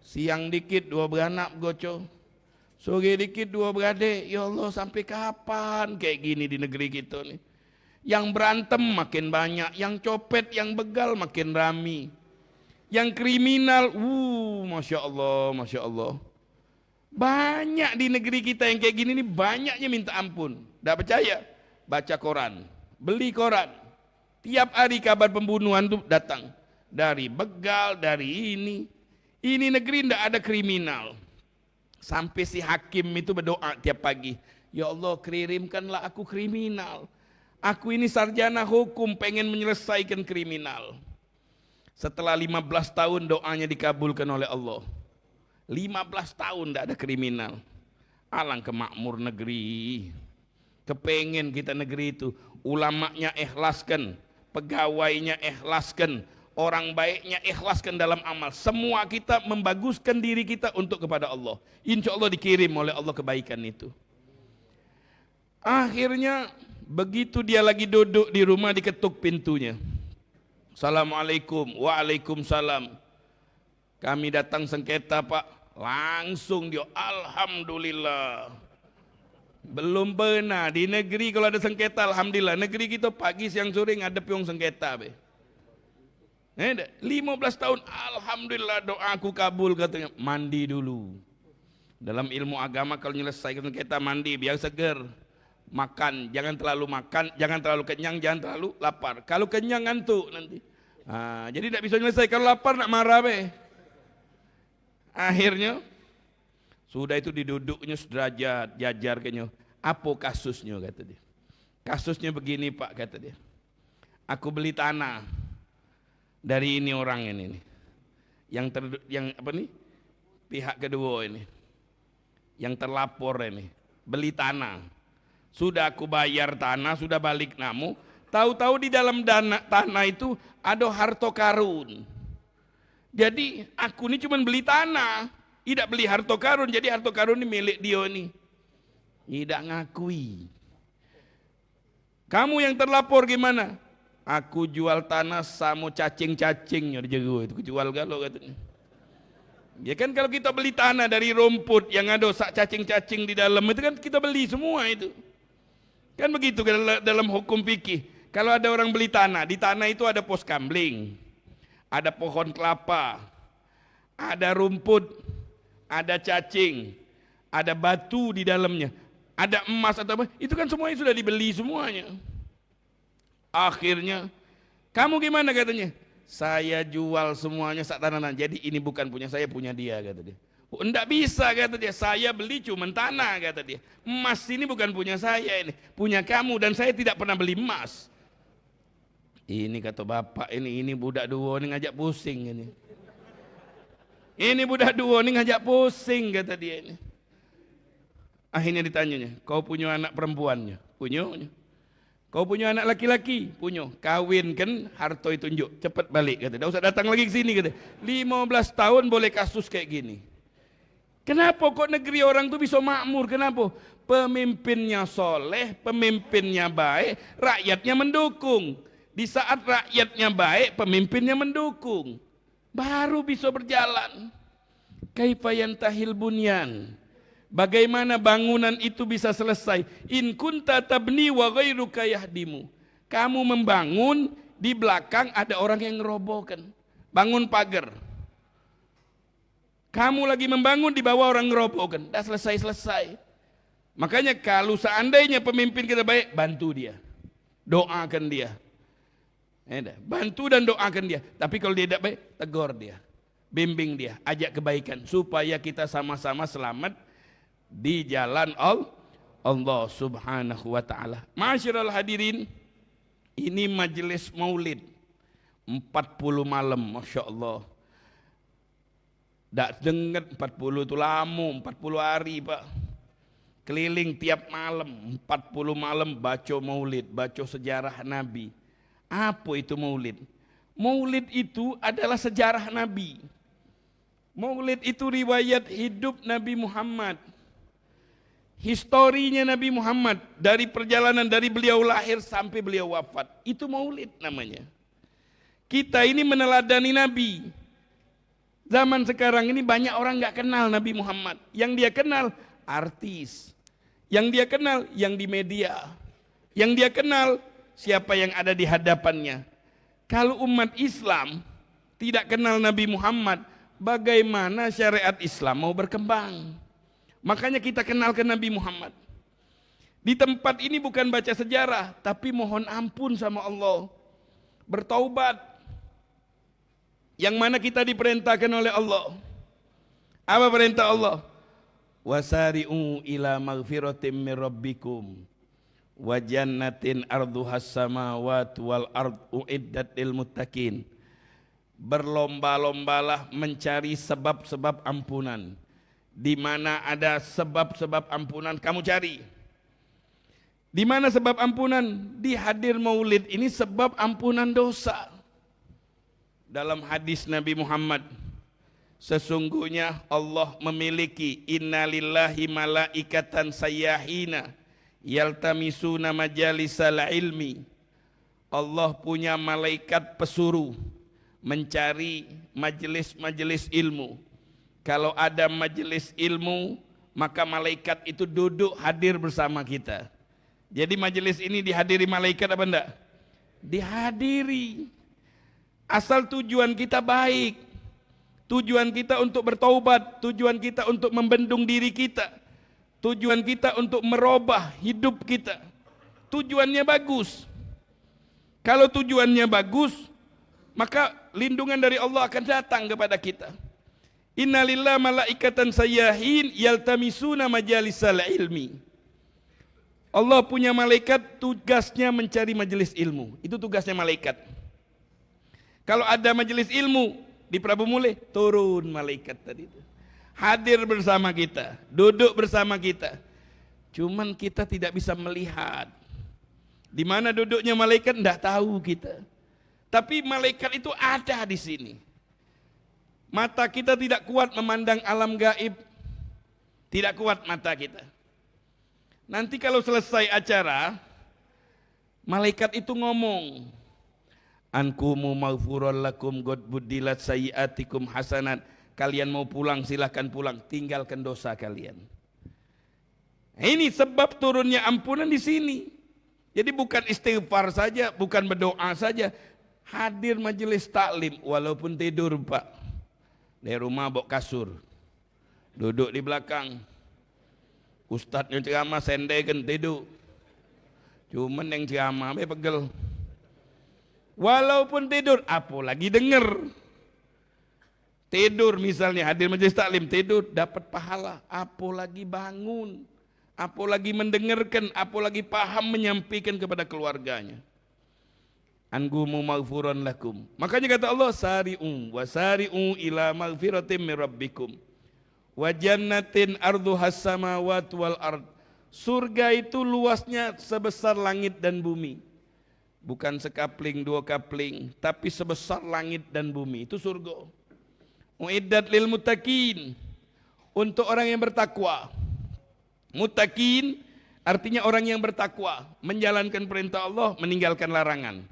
Siang dikit 2 beranak goco. Sore dikit 2 beradik. Ya Allah, sampai kapan kayak gini di negeri kita nih? Yang berantem makin banyak, yang copet, yang begal makin rami. Yang kriminal, Masya Allah, Masya Allah. Banyak di negeri kita yang kayak gini nih, banyaknya minta ampun. Tidak percaya? Baca koran, beli koran. Tiap hari kabar pembunuhan itu datang. Dari begal, dari ini. Ini negeri tidak ada kriminal. Sampai si hakim itu berdoa tiap pagi, ya Allah kirimkanlah aku kriminal. Aku ini sarjana hukum, pengen menyelesaikan kriminal. Setelah 15 tahun doanya dikabulkan oleh Allah. 15 tahun tidak ada kriminal. Alangkah makmur negeri. Kepengen kita negeri itu, ulamanya ikhlaskan, pegawainya ikhlaskan, orang baiknya ikhlaskan dalam amal. Semua kita membaguskan diri kita untuk kepada Allah. Insya Allah dikirim oleh Allah kebaikan itu. Akhirnya begitu dia lagi duduk di rumah, diketuk pintunya. Assalamualaikum. Waalaikumsalam. Kami datang sengketa Pak. Langsung dia, alhamdulillah. Belum pernah di negeri kalau ada sengketa, alhamdulillah. Negeri kita pagi siang sore ngadep yang sengketa be. 15 tahun, alhamdulillah doaku kabul katanya. Mandi dulu. Dalam ilmu agama kalau menyelesaikan sengketa mandi biar seger. Makan, jangan terlalu kenyang, jangan terlalu lapar. Kalau kenyang ngantuk nanti. Jadi tidak bisa menyelesaikan. Kalau lapar nak marah be. Akhirnya sudah itu diduduknya sederajat, jajar kayaknya. Apa kasusnya kata dia. Kasusnya begini Pak kata dia. Aku beli tanah dari ini orang ini nih. Yang apa nih? Pihak kedua ini. Yang terlapor ini. Beli tanah. Sudah aku bayar tanah, sudah balik namu. Tahu-tahu di dalam tanah itu ada harta karun. Jadi aku ini cuma beli tanah, tidak beli harta karun. Jadi harta karun ini milik dia nih. Tidak ngakui. Kamu yang terlapor gimana? Aku jual tanah sama cacing-cacingnya di jago itu, jual galau katanya. Ya kan kalau kita beli tanah dari rumput yang ada cacing-cacing di dalam itu kan kita beli semua itu. Kan begitu dalam hukum fikih. Kalau ada orang beli tanah, di tanah itu ada pos kambing, ada pohon kelapa, ada rumput, ada cacing, ada batu di dalamnya, ada emas atau apa, itu kan semuanya sudah dibeli semuanya. Akhirnya, kamu gimana katanya? Saya jual semuanya sak tanah, jadi ini bukan punya saya, punya dia kata dia. Oh, enggak bisa kata dia, saya beli cuma tanah kata dia. Emas ini bukan punya saya, ini punya kamu, dan saya tidak pernah beli emas. Ini kata bapak, ini budak dua ini ngajak pusing ini. Ini budak dua ini ngajak pusing kata dia ini. Akhirnya ditanyanya, kau punya anak perempuannya? Punya. Kau punya anak laki-laki? Punya. Kawinkan, harta itu tunjuk, cepat balik kata. Tidak usah datang lagi ke sini kata. 15 tahun boleh kasus kayak gini. Kenapa kok negeri orang itu bisa makmur? Kenapa? Pemimpinnya soleh, pemimpinnya baik, rakyatnya mendukung. Di saat rakyatnya baik, pemimpinnya mendukung. Baru bisa berjalan. Kaifa yantahil bunyan? Bagaimana bangunan itu bisa selesai? In kunta tabni wa ghairuka yahdimu. Kamu membangun, di belakang ada orang yang ngerobohkan. Bangun pagar. Kamu lagi membangun, di bawah orang ngerobohkan. Dah selesai-selesai. Makanya kalau seandainya pemimpin kita baik, bantu dia. Doakan dia. Bantu dan doakan dia. Tapi kalau dia tidak baik, tegur dia. Bimbing dia, ajak kebaikan. Supaya kita sama-sama selamat di jalan Allah subhanahu wa ta'ala. Ma'asyiral hadirin, ini majelis maulid 40 malam, Masya Allah. Tak dengar 40 itu lama, 40 hari Pak. Keliling tiap malam, 40 malam baca maulid, baca sejarah Nabi. Apa itu maulid? Maulid itu adalah sejarah Nabi. Maulid itu riwayat hidup Nabi Muhammad. Historinya Nabi Muhammad dari perjalanan dari beliau lahir sampai beliau wafat. Itu maulid namanya. Kita ini meneladani Nabi. Zaman sekarang ini banyak orang nggak kenal Nabi Muhammad. Yang dia kenal artis. Yang dia kenal yang di media. Yang dia kenal siapa yang ada di hadapannya. Kalau umat Islam tidak kenal Nabi Muhammad, bagaimana syariat Islam mau berkembang? Makanya kita kenalkan Nabi Muhammad. Di tempat ini bukan baca sejarah, tapi mohon ampun sama Allah. Bertaubat. Yang mana kita diperintahkan oleh Allah. Apa perintah Allah? wasari'u ila maghfiratin min rabbikum wa jannatin arduhas samawati wal ard uiddat lil muttaqin. Berlomba-lombalah mencari sebab-sebab ampunan. Di mana ada sebab-sebab ampunan kamu cari. Di mana sebab ampunan? Di hadir maulid ini sebab ampunan dosa. Dalam hadis Nabi Muhammad, sesungguhnya Allah memiliki innalillahi malaikatan sayyahina yaltamisuna majalisal ilmi. Allah punya malaikat pesuruh mencari majelis-majelis ilmu. Kalau ada majelis ilmu, maka malaikat itu duduk hadir bersama kita. Jadi majelis ini dihadiri malaikat apa enggak? Dihadiri. Asal tujuan kita baik. Tujuan kita untuk bertaubat, tujuan kita untuk membendung diri kita. Tujuan kita untuk merubah hidup kita. Tujuannya bagus. Kalau tujuannya bagus, maka lindungan dari Allah akan datang kepada kita. Innalillahi malaikatan sayyahin yaltamisuna majalisal ilmi. Allah punya malaikat tugasnya mencari majelis ilmu. Itu tugasnya malaikat. Kalau ada majelis ilmu di Prabu Mule, turun malaikat tadi itu. Hadir bersama kita, duduk bersama kita. Cuman kita tidak bisa melihat. Di mana duduknya malaikat enggak tahu kita. Tapi malaikat itu ada di sini. Mata kita tidak kuat memandang alam gaib. Tidak kuat mata kita. Nanti kalau selesai acara, malaikat itu ngomong, ankumu maghfuran lakum qad buddilat sayyiatikum hasanat. Kalian mau pulang silahkan pulang, tinggalkan dosa kalian. Ini sebab turunnya ampunan di sini. Jadi bukan istighfar saja, bukan berdoa saja. Hadir majelis taklim walaupun tidur, Pak. Dari rumah bawa kasur. Duduk di belakang. Ustadznya ceramah sendekan tidur. Cuman yang ceramah pegel. Walaupun tidur, apalagi denger. Tidur misalnya hadir majelis taklim, tidur dapat pahala, apalagi bangun, apalagi mendengarkan, apalagi paham menyampaikan kepada keluarganya. Angumu maghfuran lakum. Makanya kata Allah, sari'u wasari'u ila maghfiratin min rabbikum wa jannatin arduhas samawati wal ard. Surga itu luasnya sebesar langit dan bumi. Bukan sekapling, dua kapling, tapi sebesar langit dan bumi. Itu surga. Uiddat lil muttaqin. Untuk orang yang bertakwa. Muttaqin artinya orang yang bertakwa, menjalankan perintah Allah, meninggalkan larangan.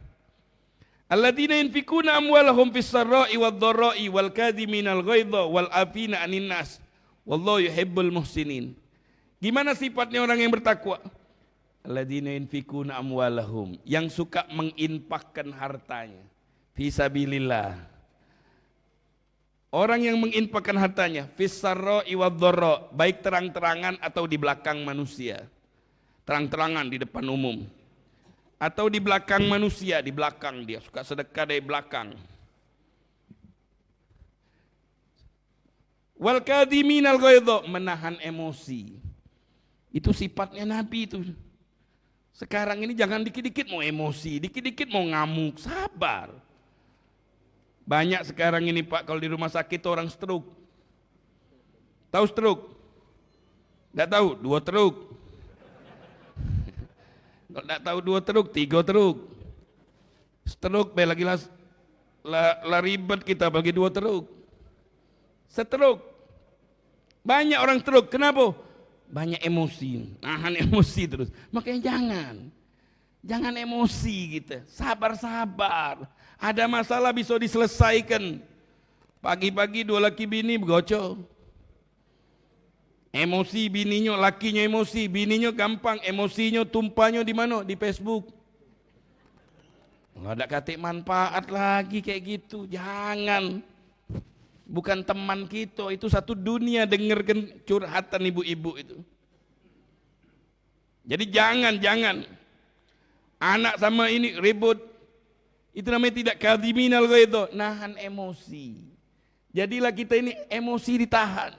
Alladzina yunfikuna amwalahum fis sarra'i wad dharra'i wal kadhiminal ghaidha wal afina 'anil nas. Wallahu yuhibbul muhsinin. Gimana sifatnya orang yang bertakwa? Alladzina yunfikuna amwalahum, yang suka menginfakkan hartanya fi sabilillah. Orang yang menginfakkan hartanya fis sarra'i wad dharra, baik terang-terangan atau di belakang manusia. Terang-terangan di depan umum. Atau di belakang manusia, di belakang dia suka sedekah dari belakang. Wal kadhiminal ghaidha, menahan emosi. Itu sifatnya Nabi itu. Sekarang ini jangan dikit-dikit mau emosi, dikit-dikit mau ngamuk, sabar. Banyak sekarang ini Pak, kalau di rumah sakit orang stroke. Tahu stroke? Enggak tahu, 2 stroke. Kalau tidak tahu 2 truk, 3 truk. Stroke lagi lah ribet kita bagi 2 truk. Stroke. Banyak orang stroke. Kenapa? Banyak emosi. Nahan emosi terus. Makanya jangan emosi gitu. Sabar-sabar. Ada masalah bisa diselesaikan. Pagi-pagi 2 laki bini begocok. Emosi bininya, lakinya emosi, bininya gampang, emosinya tumpahnya di mana? Di Facebook. Nggak ada kata manfaat lagi kayak gitu, jangan. Bukan teman kita, itu satu dunia dengarkan curhatan ibu-ibu itu. Jadi jangan. Anak sama ini ribut, itu namanya tidak kadhiminal ghaidha, nahan emosi. Jadilah kita ini emosi ditahan.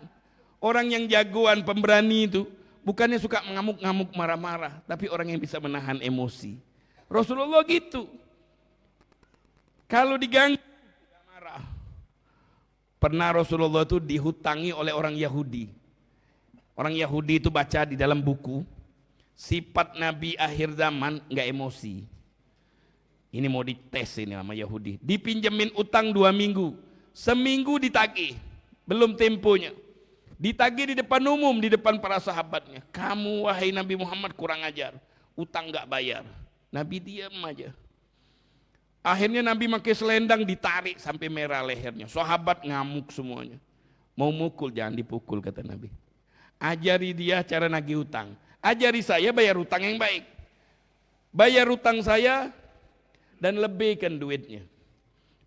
Orang yang jagoan, pemberani itu bukannya suka mengamuk-ngamuk, marah-marah, tapi orang yang bisa menahan emosi. Rasulullah gitu. Kalau diganggu, tidak marah. Pernah Rasulullah itu dihutangi oleh orang Yahudi. Orang Yahudi itu baca di dalam buku, sifat Nabi akhir zaman nggak emosi. Ini mau dites ini sama Yahudi. Dipinjemin utang 2 minggu, seminggu ditagih, belum temponya. Ditagih di depan umum, di depan para sahabatnya. Kamu wahai Nabi Muhammad kurang ajar, utang nggak bayar. Nabi diam aja. Akhirnya Nabi pakai selendang ditarik sampai merah lehernya. Sahabat ngamuk semuanya. Mau mukul, jangan dipukul kata Nabi. Ajari dia cara nagih utang. Ajari saya bayar utang yang baik. Bayar utang saya dan lebihkan duitnya.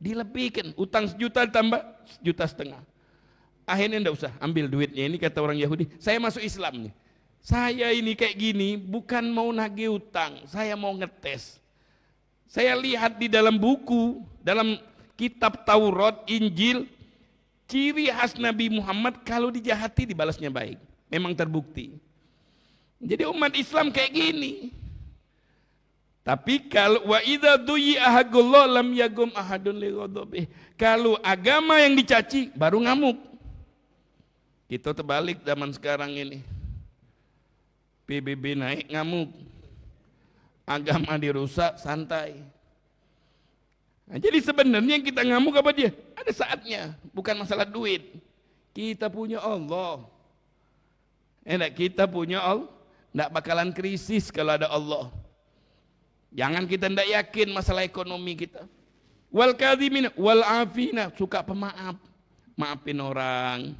Dilebihkan, utang 1 juta tambah 1,5 juta. Akhirnya enggak usah ambil duitnya. Ini kata orang Yahudi, saya masuk Islam nih. Saya ini kayak gini bukan mau nagih utang, saya mau ngetes. Saya lihat di dalam buku, dalam kitab Taurat, Injil, ciri khas Nabi Muhammad kalau dijahati dibalasnya baik. Memang terbukti. Jadi umat Islam kayak gini. Tapi kalau wa idza duyi'a haqqullah lam yagum ahadun li ghadabi. Kalau agama yang dicaci baru ngamuk. Kita terbalik zaman sekarang ini. PBB naik ngamuk. Agama dirusak santai. Nah, jadi sebenarnya yang kita ngamuk apa dia? Ada saatnya, bukan masalah duit. Kita punya Allah. Kita punya Allah, enggak bakalan krisis kalau ada Allah. Jangan kita enggak yakin masalah ekonomi kita. Wal kadhimin wal afina, suka pemaaf. Maafin orang.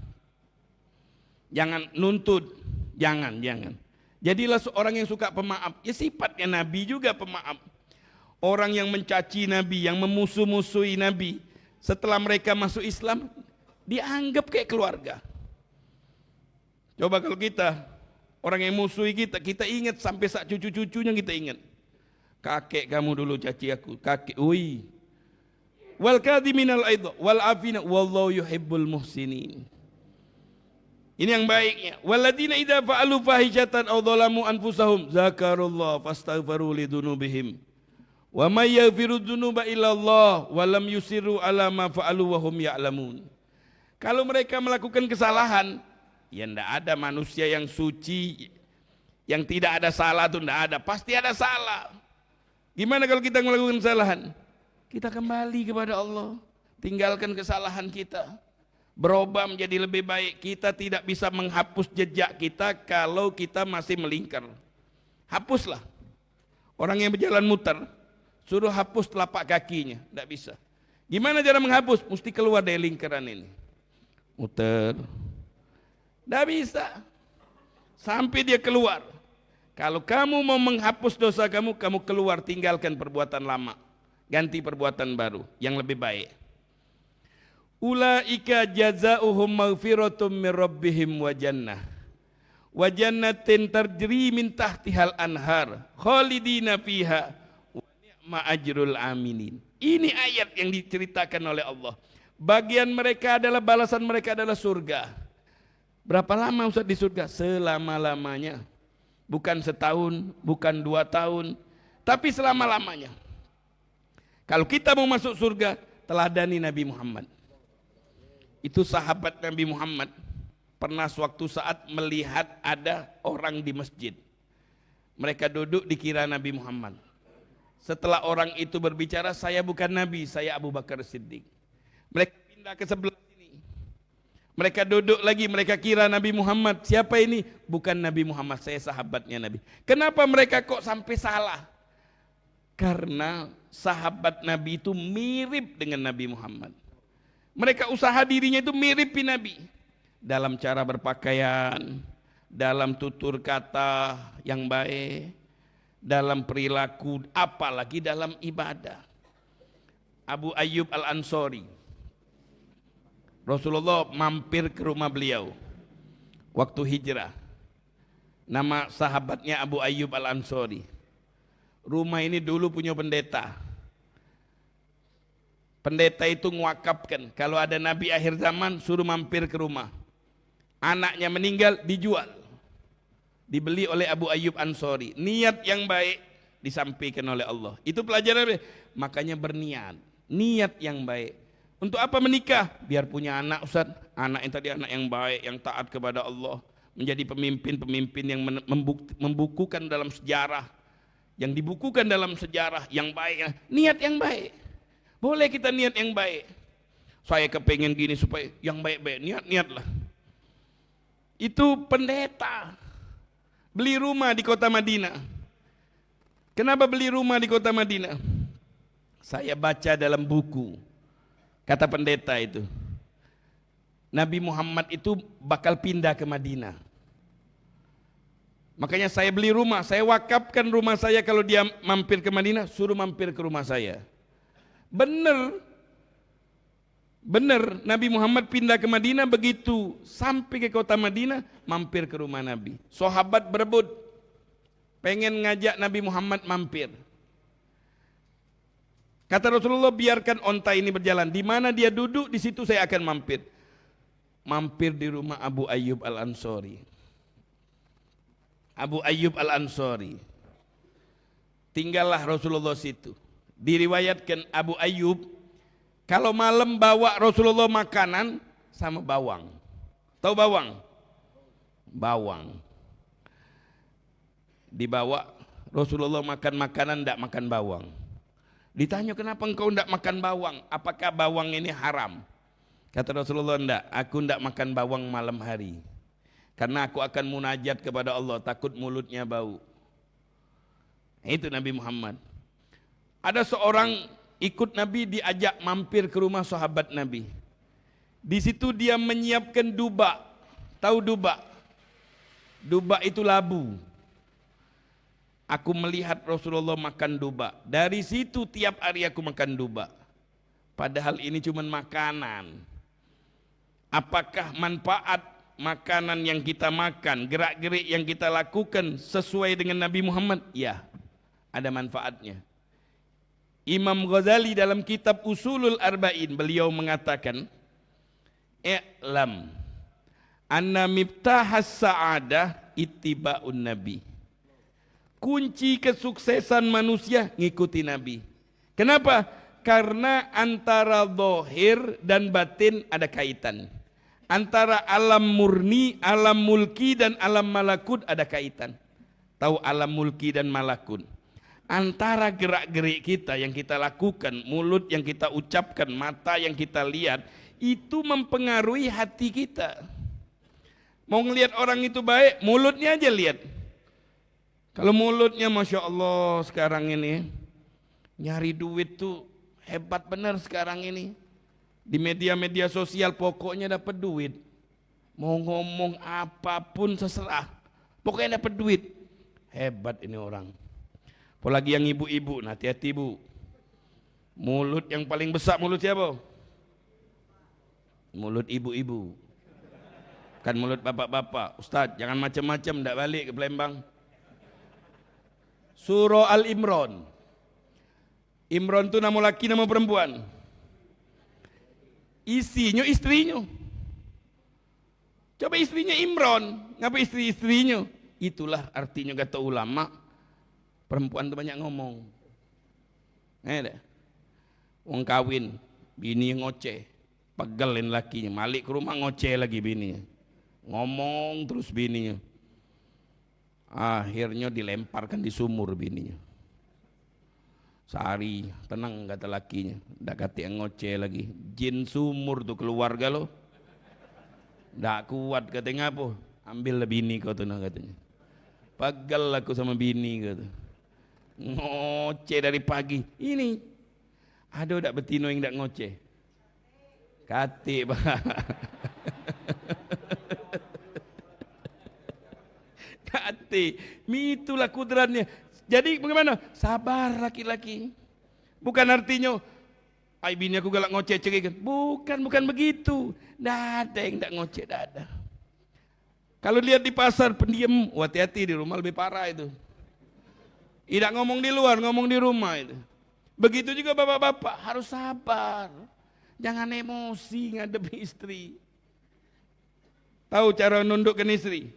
Jangan nuntut, jangan. Jadilah seorang yang suka pemaaf. Ya sifatnya Nabi juga pemaaf. Orang yang mencaci Nabi, yang memusuh-musuhi Nabi, setelah mereka masuk Islam, dianggap kayak keluarga. Coba kalau kita, orang yang musuhi kita, kita ingat sampai saat cucu-cucunya kita ingat. Kakek kamu dulu caci aku, kakek, ui. Wal kadhiminal aidha wal afina wallahu yuhibbul muhsinin. Ini yang baiknya. Walladzina idza fa'alu fahishatan aw dzalamu anfusahum zakarullah fastaghfiru lidzunubihim. Wa may yaghfiru dzunuba illallah wa lam yusirru ala ma fa'alu wa hum ya'lamun. Kalau mereka melakukan kesalahan, ya enggak ada manusia yang suci, yang tidak ada salah itu enggak ada, pasti ada salah. Gimana kalau kita melakukan kesalahan? Kita kembali kepada Allah, tinggalkan kesalahan kita. Berubah menjadi lebih baik. Kita tidak bisa menghapus jejak kita kalau kita masih melingkar. Hapuslah. Orang yang berjalan muter, suruh hapus telapak kakinya, tidak bisa. Gimana cara menghapus? Mesti keluar dari lingkaran ini. Muter. Tidak bisa. Sampai dia keluar. Kalau kamu mau menghapus dosa kamu, kamu keluar, tinggalkan perbuatan lama. Ganti perbuatan baru, yang lebih baik. Ulaika jazaohum maghfiratum mir rabbihim wa jannah. Wa jannatin tajri min tahtihal anhar khalidina fiha wa ni'ma ajrul aminin. Ini ayat yang diceritakan oleh Allah. Bagian mereka adalah, balasan mereka adalah surga. Berapa lama Ustaz di surga? Selama-lamanya. Bukan setahun, bukan 2 tahun, tapi selama-lamanya. Kalau kita mau masuk surga, teladani Nabi Muhammad. Itu sahabat Nabi Muhammad pernah suatu saat melihat ada orang di masjid. Mereka duduk dikira Nabi Muhammad. Setelah orang itu berbicara, saya bukan Nabi, saya Abu Bakar Siddiq. Mereka pindah ke sebelah sini. Mereka duduk lagi, mereka kira Nabi Muhammad. Siapa ini? Bukan Nabi Muhammad, saya sahabatnya Nabi. Kenapa mereka kok sampai salah? Karena sahabat Nabi itu mirip dengan Nabi Muhammad. Mereka usaha dirinya itu mirip Nabi. Dalam cara berpakaian, dalam tutur kata yang baik, dalam perilaku, apalagi dalam ibadah. Abu Ayyub Al-Ansori, Rasulullah mampir ke rumah beliau waktu hijrah. Nama sahabatnya Abu Ayyub Al-Ansori. Rumah ini dulu punya pendeta. Pendeta itu ngwakafkan, kalau ada nabi akhir zaman suruh mampir ke rumah. Anaknya meninggal, dijual. Dibeli oleh Abu Ayyub Ansori. Niat yang baik disampaikan oleh Allah. Itu pelajaran. Makanya berniat. Niat yang baik. Untuk apa menikah? Biar punya anak, Ustaz. Anak yang tadi anak yang baik, yang taat kepada Allah. Menjadi pemimpin-pemimpin yang membukukan dalam sejarah. Yang dibukukan dalam sejarah yang baik. Niat yang baik. Boleh kita niat yang baik. Saya kepengen gini supaya yang baik-baik. Niat-niatlah. Itu pendeta. Beli rumah di kota Madinah. Kenapa beli rumah di kota Madinah? Saya baca dalam buku. Kata pendeta itu. Nabi Muhammad itu bakal pindah ke Madinah. Makanya saya beli rumah, saya wakafkan rumah saya kalau dia mampir ke Madinah, suruh mampir ke rumah saya. Benar. Benar, Nabi Muhammad pindah ke Madinah, begitu sampai ke kota Madinah, mampir ke rumah Nabi. Sahabat berebut, pengen ngajak Nabi Muhammad mampir. Kata Rasulullah, biarkan onta ini berjalan. Di mana dia duduk, di situ saya akan mampir. Mampir di rumah Abu Ayyub Al-Ansori. Abu Ayyub Al-Ansori. Tinggallah Rasulullah situ. Diriwayatkan Abu Ayyub kalau malam bawa Rasulullah makanan sama bawang. Tahu bawang? Bawang. Dibawa Rasulullah makan makanan, tidak makan bawang. Ditanya, kenapa engkau tidak makan bawang? Apakah bawang ini haram? Kata Rasulullah, tidak, aku tidak makan bawang malam hari. Karena aku akan munajat kepada Allah, takut mulutnya bau. Itu Nabi Muhammad. Ada seorang ikut Nabi, diajak mampir ke rumah sahabat Nabi. Di situ dia menyiapkan duba. Tahu duba? Duba itu labu. Aku melihat Rasulullah makan duba. Dari situ tiap hari aku makan duba. Padahal ini cuma makanan. Apakah manfaat makanan yang kita makan, gerak-gerik yang kita lakukan sesuai dengan Nabi Muhammad? Ya, ada manfaatnya. Imam Ghazali dalam kitab Usulul Arba'in, beliau mengatakan, I'lam anna miftahas sa'adah ittiba'un nabi. Kunci kesuksesan manusia ngikuti Nabi. Kenapa? Karena antara zahir dan batin ada kaitan. Antara alam murni, alam mulki dan alam malakut ada kaitan. Tahu alam mulki dan malakut? Antara gerak-gerik kita yang kita lakukan, mulut yang kita ucapkan, mata yang kita lihat, itu mempengaruhi hati kita. Mau ngelihat orang itu baik, mulutnya aja lihat. Kalau mulutnya Masya Allah sekarang ini, nyari duit tuh hebat benar sekarang ini. Di media-media sosial pokoknya dapat duit. Mau ngomong apapun seserah, pokoknya dapat duit. Hebat ini orang. Apalagi yang ibu-ibu, hati-hati bu. Mulut yang paling besar mulut siapa? Mulut ibu-ibu. Kan mulut bapak-bapak. Ustadz jangan macam-macam, ndak balik ke Palembang. Surah Al-Imran. Imran itu nama laki nama perempuan. Isinya istrinya. Coba istrinya Imran, ngapa istri-istrinya? Itulah artinya kata ulama, perempuan itu banyak ngomong. Wong kawin, bini ngoceh, pegelin lakinya, malik ke rumah ngoceh lagi bininya. Ngomong terus bininya. Akhirnya dilemparkan di sumur bininya. Sehari tenang kata lakinya, ndak kata yang ngoceh lagi. Jin sumur tuh keluarga lo, ndak kuat katanya apa? Ambil bini kau tuh katanya. Pegel aku sama bini kata. Ngoceh dari pagi. Ini ada ndak betino yang ndak ngoceh? Kati bah. Kati, itulah kudratnya. Jadi bagaimana? Sabar laki-laki. Bukan artinya, ay bini aku galak ngoceh cekikan. Bukan begitu. Nggak ada yang nggak ngoceh, nggak ada. Kalau lihat di pasar pendiam, hati-hati, di rumah lebih parah itu. Tidak ngomong di luar, ngomong di rumah itu. Begitu juga bapak-bapak harus sabar. Jangan emosi ngadepi istri. Tahu cara nundukkan istri?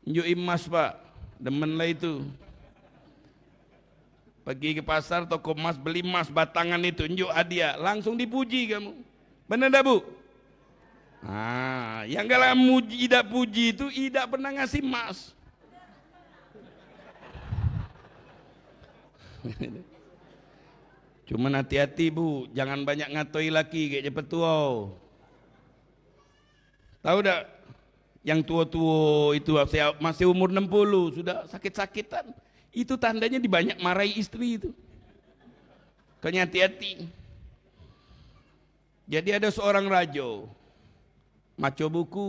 Nunjuk emas pak, demen lah itu. Pergi ke pasar, toko emas, beli emas batangan itu, nunjuk hadiah, langsung dipuji kamu. Benar dah bu? Yang kalau muji, tidak puji itu, tidak pernah ngasih emas. Cuman hati-hati bu, jangan banyak ngatoi laki kayak cepet tua. Tahu dak? Yang tua-tua itu masih umur 60 sudah sakit-sakitan. Itu tandanya dibanyak marahi istri itu. Kayaknya hati-hati. Jadi ada seorang rajo maco buku.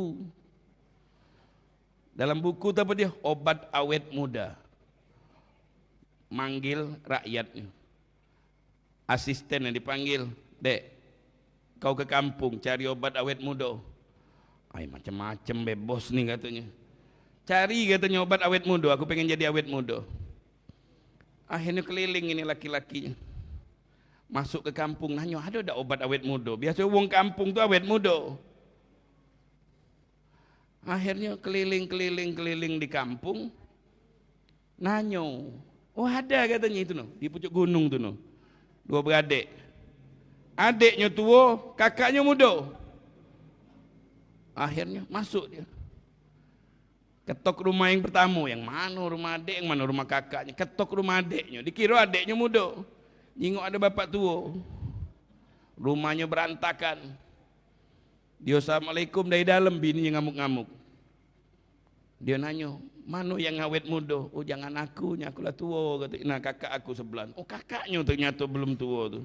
Dalam buku apa dia? Obat awet muda. Manggil rakyatnya. Asisten yang dipanggil, "Dek, kau ke kampung cari obat awet muda." Ay, macam-macam bebos nih katanya. Cari katanya obat awet muda, aku pengen jadi awet muda. Akhirnya keliling ini laki-lakinya. Masuk ke kampung, nanya, ada obat awet muda? Biasa wong kampung tuh awet muda. Akhirnya keliling di kampung, nanya, oh ada katanya itu no, di pucuk gunung tuh no. Dua beradik. Adiknya tua, kakaknya muda. Akhirnya masuk dia. Ketok rumah yang pertama, yang mana rumah adik, yang mana rumah kakaknya. Ketok rumah adiknya, dikira adiknya muda. Nyingok ada bapak tua. Rumahnya berantakan. Dia assalamualaikum dari dalam, bininya ngamuk-ngamuk. Dia nanya, mana yang awet muda? Oh jangan akunya, akulah tua. Kata, nah kakak aku sebelah. Oh kakaknya ternyata belum tua tuh.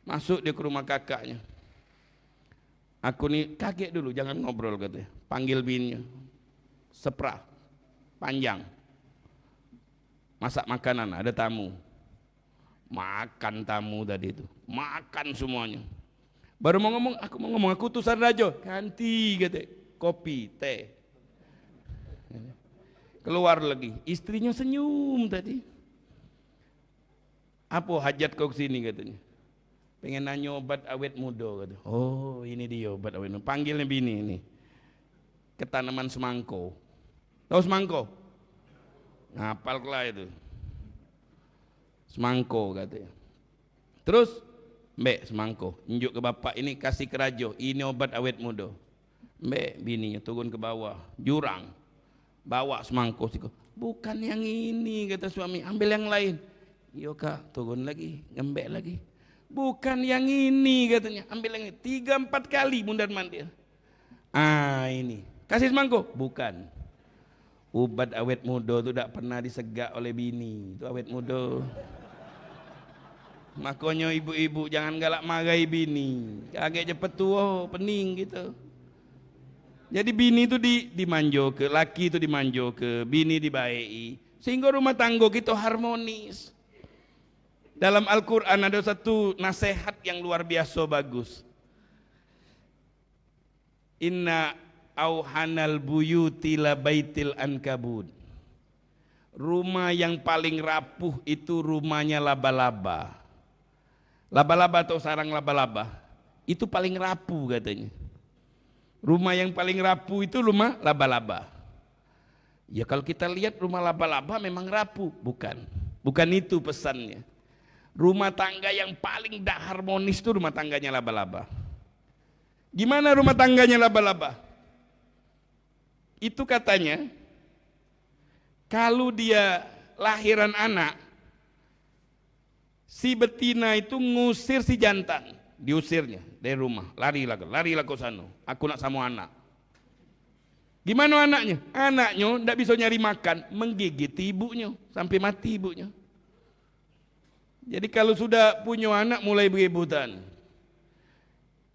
Masuk dia ke rumah kakaknya. Aku nih kaget dulu, jangan ngobrol katanya. Panggil bininya. Seprah, panjang. Masak makanan, ada tamu. Makan tamu tadi itu. Makan semuanya. Baru mau ngomong, aku utusan raja. Ganti katanya. Kopi, teh. Keluar lagi. Istrinya senyum tadi. Apa hajat kau kesini katanya. Pengen nanya obat awet muda kata. Oh ini dia obat awet muda. Panggilnya bini ini. Ke tanaman semangko. Tahu semangko? Ngapal lah itu. Semangko katanya. Terus mbak semangko. Nunjuk ke bapak ini kasih ke rajo. Ini obat awet muda. Mbak bininya turun ke bawah. Jurang. Bawa semangko. Bukan yang ini kata suami. Ambil yang lain. Yo kak turun lagi. Ngembek lagi. Bukan yang ini katanya, ambil yang ini. 3-4 kali mundar mandir. Ini. Kasih semangko? Bukan. Obat awet muda itu tidak pernah disegak oleh bini. Itu awet muda. Makanya ibu-ibu jangan galak marahi bini. Agak cepet tua, pening gitu. Jadi bini itu dimanjo ke, laki itu dimanjo ke, bini dibaiki. Sehingga rumah tangga kita harmonis. Dalam Al-Quran ada satu nasihat yang luar biasa bagus. Inna auhanal buyuti la baitil ankabut. Rumah yang paling rapuh itu rumahnya laba-laba. Laba-laba atau sarang laba-laba itu paling rapuh katanya. Rumah yang paling rapuh itu rumah laba-laba. Ya kalau kita lihat rumah laba-laba memang rapuh, bukan. Bukan itu pesannya. Rumah tangga yang paling tidak harmonis itu rumah tangganya laba-laba. Gimana rumah tangganya laba-laba? Itu katanya, kalau dia lahiran anak, si betina itu ngusir si jantan, diusirnya dari rumah, larilah ke sana. Aku nak sama anak. Gimana anaknya? Anaknya tidak bisa nyari makan, menggigit ibunya sampai mati ibunya. Jadi kalau sudah punya anak mulai berebutan.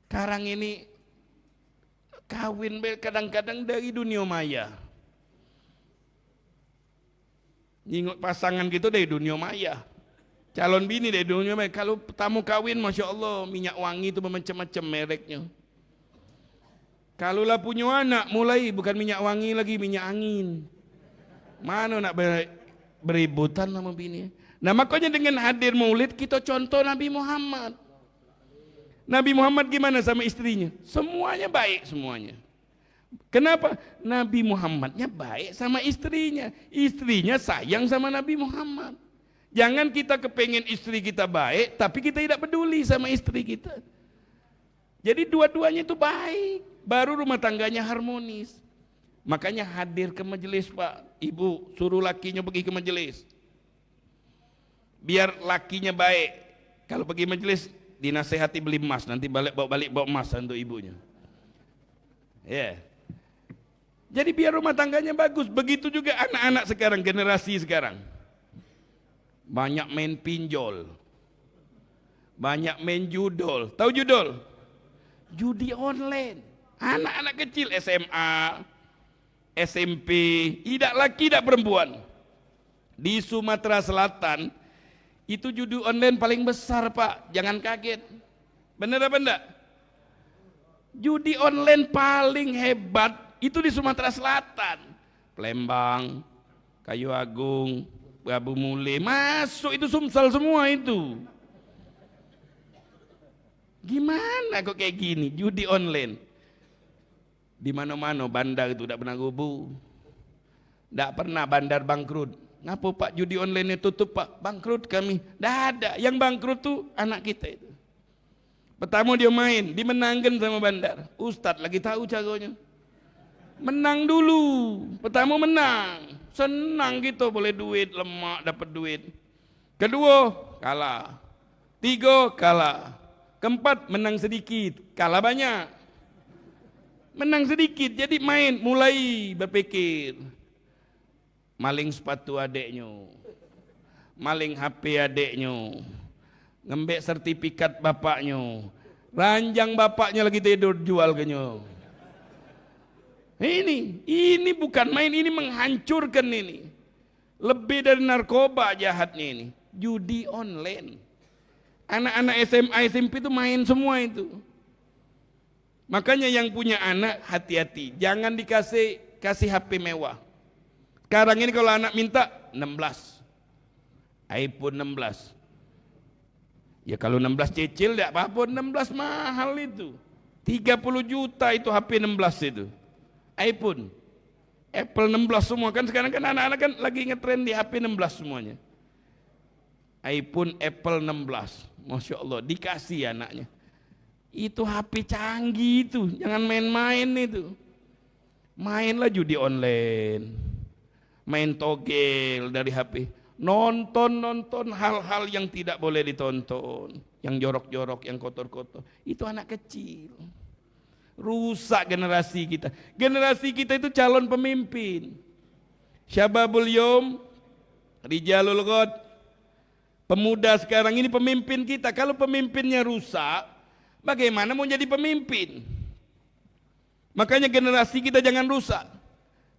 Sekarang ini kawin kadang-kadang dari dunia maya. Nyingok pasangan gitu dari dunia maya. Calon bini dari dunia maya. Kalau tamu kawin, Masya Allah, minyak wangi itu macam-macam mereknya. Kalau lah punya anak, mulai bukan minyak wangi lagi, minyak angin. Mana nak berebutan sama bini? Nah makanya dengan hadir maulid kita contoh Nabi Muhammad. Nabi Muhammad gimana sama istrinya? Semuanya baik semuanya. Kenapa? Nabi Muhammadnya baik sama istrinya, istrinya sayang sama Nabi Muhammad. Jangan kita kepengen istri kita baik, tapi kita tidak peduli sama istri kita. Jadi dua-duanya itu baik, baru rumah tangganya harmonis. Makanya hadir ke majelis Pak, Ibu suruh lakinya pergi ke majelis. Biar lakinya baik. Kalau pergi majelis dinasehati beli emas, nanti bawa emas untuk ibunya. Ya. Jadi biar rumah tangganya bagus. Begitu juga anak-anak sekarang, generasi sekarang. Banyak main pinjol. Banyak main judol. Tahu judol? Judi online. Anak-anak kecil SMA, SMP, tidak laki, tidak perempuan. Di Sumatera Selatan, itu judi online paling besar Pak, jangan kaget. Benar apa enggak? Judi online paling hebat itu di Sumatera Selatan. Palembang, Kayu Agung, Abu Mule, masuk itu Sumsel semua itu. Gimana kok kayak gini, judi online? Di mana-mana bandar itu tidak pernah gubu. Tidak pernah bandar bangkrut. Ngapa Pak judi online tutup Pak? Bangkrut kami. Tidak ada. Yang bangkrut tuh anak kita itu. Pertama dia main, dimenangkan sama bandar. Ustadz lagi tahu caranya. Menang dulu. Pertama menang. Senang gitu boleh duit, lemak dapat duit. Kedua kalah. Tiga kalah. Keempat menang sedikit, kalah banyak. Menang sedikit, jadi main, mulai berpikir. Maling sepatu adeknya, maling HP adeknya, ngembek sertifikat bapaknya, ranjang bapaknya lagi tidur jual kenyo. Ini bukan main, ini menghancurkan ini. Lebih dari narkoba jahatnya ini, judi online. Anak-anak SMA, SMP itu main semua itu. Makanya yang punya anak hati-hati, jangan kasih HP mewah. Sekarang ini kalau anak minta 16, iPhone 16. Ya kalau 16 cicil tidak apa-apa, 16 mahal itu. 30 juta itu HP 16 itu. iPhone, Apple 16 semua kan sekarang kan anak-anak kan lagi ngetrend di HP 16 semuanya. iPhone Apple 16, Masya Allah dikasih anaknya. Itu HP canggih itu, jangan main-main itu. Mainlah judi online, main togel dari HP, nonton hal-hal yang tidak boleh ditonton, yang jorok-jorok, yang kotor-kotor. Itu anak kecil, rusak generasi kita. Generasi kita itu calon pemimpin. Syababul Yom, Rijalul Ghad. Pemuda sekarang ini pemimpin kita. Kalau pemimpinnya rusak, bagaimana mau jadi pemimpin? Makanya generasi kita jangan rusak.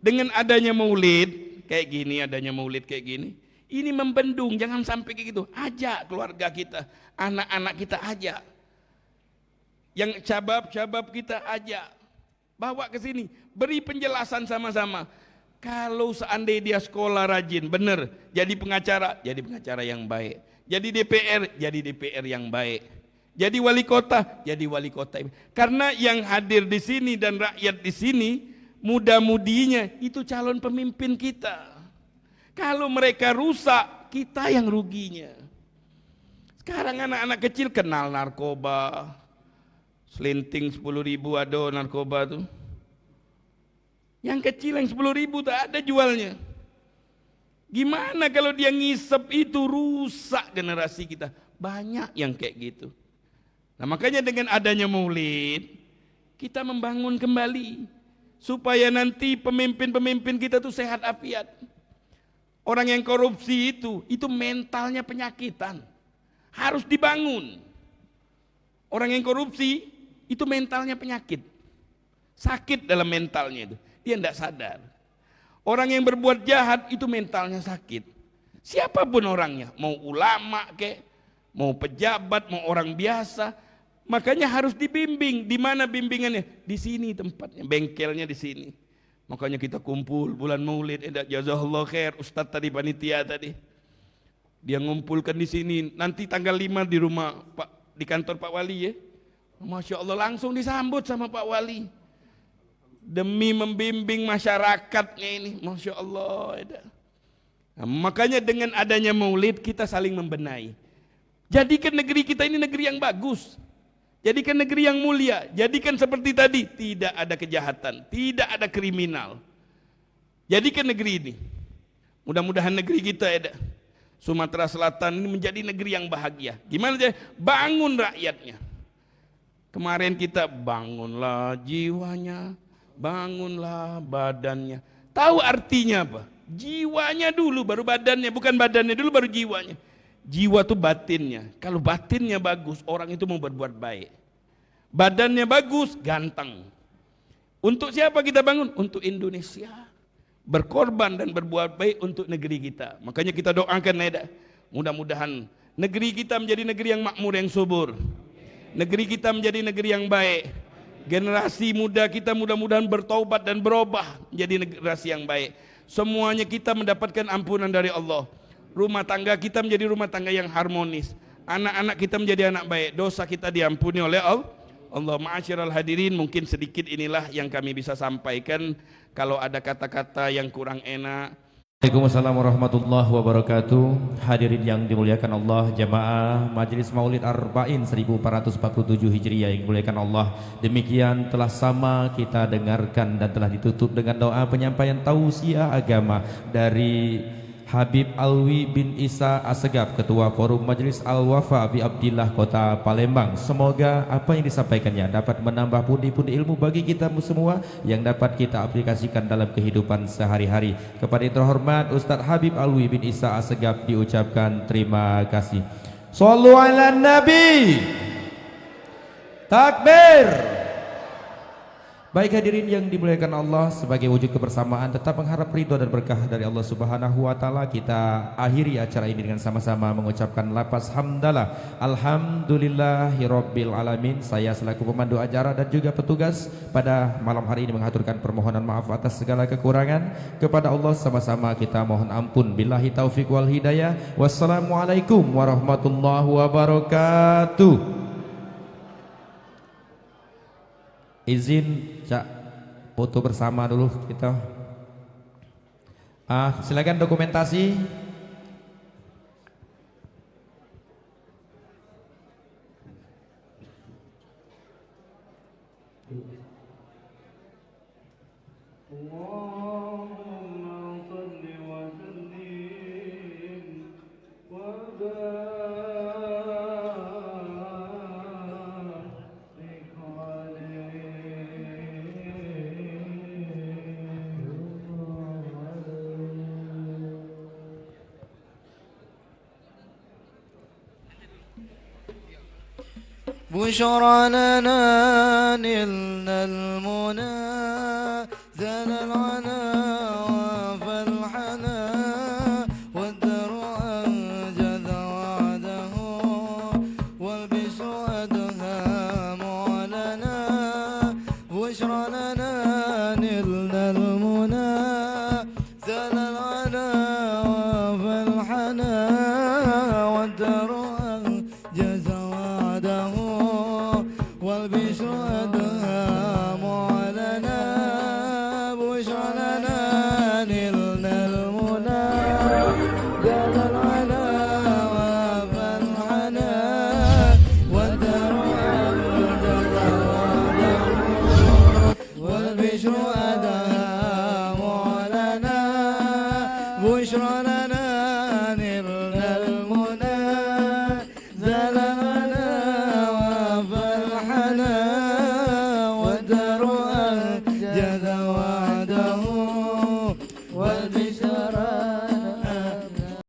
Dengan adanya maulid kayak gini, adanya maulid kayak gini, ini membendung, jangan sampai kayak gitu. Ajak keluarga kita, anak-anak kita ajak. Yang cabab kita ajak. Bawa ke sini, beri penjelasan sama-sama. Kalau seandainya dia sekolah rajin, benar, jadi pengacara yang baik. Jadi DPR yang baik. Jadi wali kota, jadi wali kota. Karena yang hadir di sini dan rakyat di sini, muda-mudinya itu calon pemimpin kita. Kalau mereka rusak, kita yang ruginya. Sekarang anak-anak kecil kenal narkoba, selinting 10.000 ada narkoba tuh. Yang kecil yang 10.000 tak ada jualnya. Gimana kalau dia ngisep itu, rusak generasi kita. Banyak yang kayak gitu. Nah makanya dengan adanya maulid, kita membangun kembali. Supaya nanti pemimpin-pemimpin kita tuh sehat afiat. Orang yang korupsi itu mentalnya penyakitan. Harus dibangun. Orang yang korupsi itu mentalnya penyakit. Sakit dalam mentalnya itu. Dia tidak sadar. Orang yang berbuat jahat itu mentalnya sakit. Siapapun orangnya, mau ulama kek, mau pejabat, mau orang biasa, makanya harus dibimbing. Di mana bimbingannya? Di sini tempatnya, bengkelnya di sini. Makanya kita kumpul bulan Maulid. Jazakallahu khair, Ustadz tadi, panitia tadi. Dia ngumpulkan di sini. Nanti tanggal 5 di rumah Pak, di kantor Pak Wali ya. Masya Allah langsung disambut sama Pak Wali. demi membimbing masyarakatnya ini, Masya Allah. Nah, makanya dengan adanya maulid kita saling membenahi. Jadikan negeri kita ini negeri yang bagus, jadikan negeri yang mulia, jadikan seperti tadi, tidak ada kejahatan, tidak ada kriminal. Jadikan negeri ini, mudah-mudahan negeri kita Sumatera Selatan ini menjadi negeri yang bahagia. Gimana aja? Bangun rakyatnya. Kemarin kita bangunlah jiwanya, bangunlah badannya. Tahu artinya apa? Jiwanya dulu baru badannya, bukan badannya dulu baru jiwanya. Jiwa itu batinnya. Kalau batinnya bagus, orang itu mau berbuat baik. Badannya bagus, ganteng. Untuk siapa kita bangun? Untuk Indonesia. Berkorban dan berbuat baik untuk negeri kita. Makanya kita doakan mudah-mudahan negeri kita menjadi negeri yang makmur, yang subur. Negeri kita menjadi negeri yang baik. Generasi muda kita mudah-mudahan bertaubat dan berubah menjadi generasi yang baik. Semuanya kita mendapatkan ampunan dari Allah. Rumah tangga kita menjadi rumah tangga yang harmonis. Anak-anak kita menjadi anak baik. Dosa kita diampuni oleh Allah. Ma'asyiral hadirin, mungkin sedikit inilah yang kami bisa sampaikan. Kalau ada kata-kata yang kurang enak, Waalaikumsalam warahmatullahi wabarakatuh. Hadirin yang dimuliakan Allah, jamaah Majelis Maulid Arba'in 1447 Hijriah yang dimuliakan Allah. Demikian telah sama kita dengarkan dan telah ditutup dengan doa penyampaian tausiah agama dari Habib Alwi bin Isa Assegaf, Ketua Forum Majelis Al-Wafa bi Abdillah Kota Palembang. Semoga apa yang disampaikannya dapat menambah pundi-pundi ilmu bagi kita semua yang dapat kita aplikasikan dalam kehidupan sehari-hari. Kepada yang terhormat Ustadz Habib Alwi bin Isa Assegaf diucapkan terima kasih. Shallu ala Nabi. Takbir. Baik hadirin yang dimuliakan Allah, sebagai wujud kebersamaan tetap mengharap ridho dan berkah dari Allah Subhanahu wa taala, kita akhiri acara ini dengan sama-sama mengucapkan lafaz hamdalah. Alhamdulillahirabbil alamin. Saya selaku pemandu acara dan juga petugas pada malam hari ini mengaturkan permohonan maaf atas segala kekurangan kepada Allah. Sama-sama kita mohon ampun. Billahi taufik wal hidayah. Wassalamualaikum warahmatullahi wabarakatuh. Izin Cak foto bersama dulu kita. Silakan dokumentasi. بشرى لنا نلنا المنى زال العنا وفالحنا والدر أنجز وعده والبشر أدهام لنا بشرى لنا نلنا المنى زال العنا وفالحنا والدر أنجز وعده والبشر أدهام لنا بشرى لنا نلنا المنى جل العلا وفالحنا والدار أبدل والبشر أدهام لنا بشرى لنا نلنا المنى زال العلا وفالحنا والدار أنجز وعده والبشر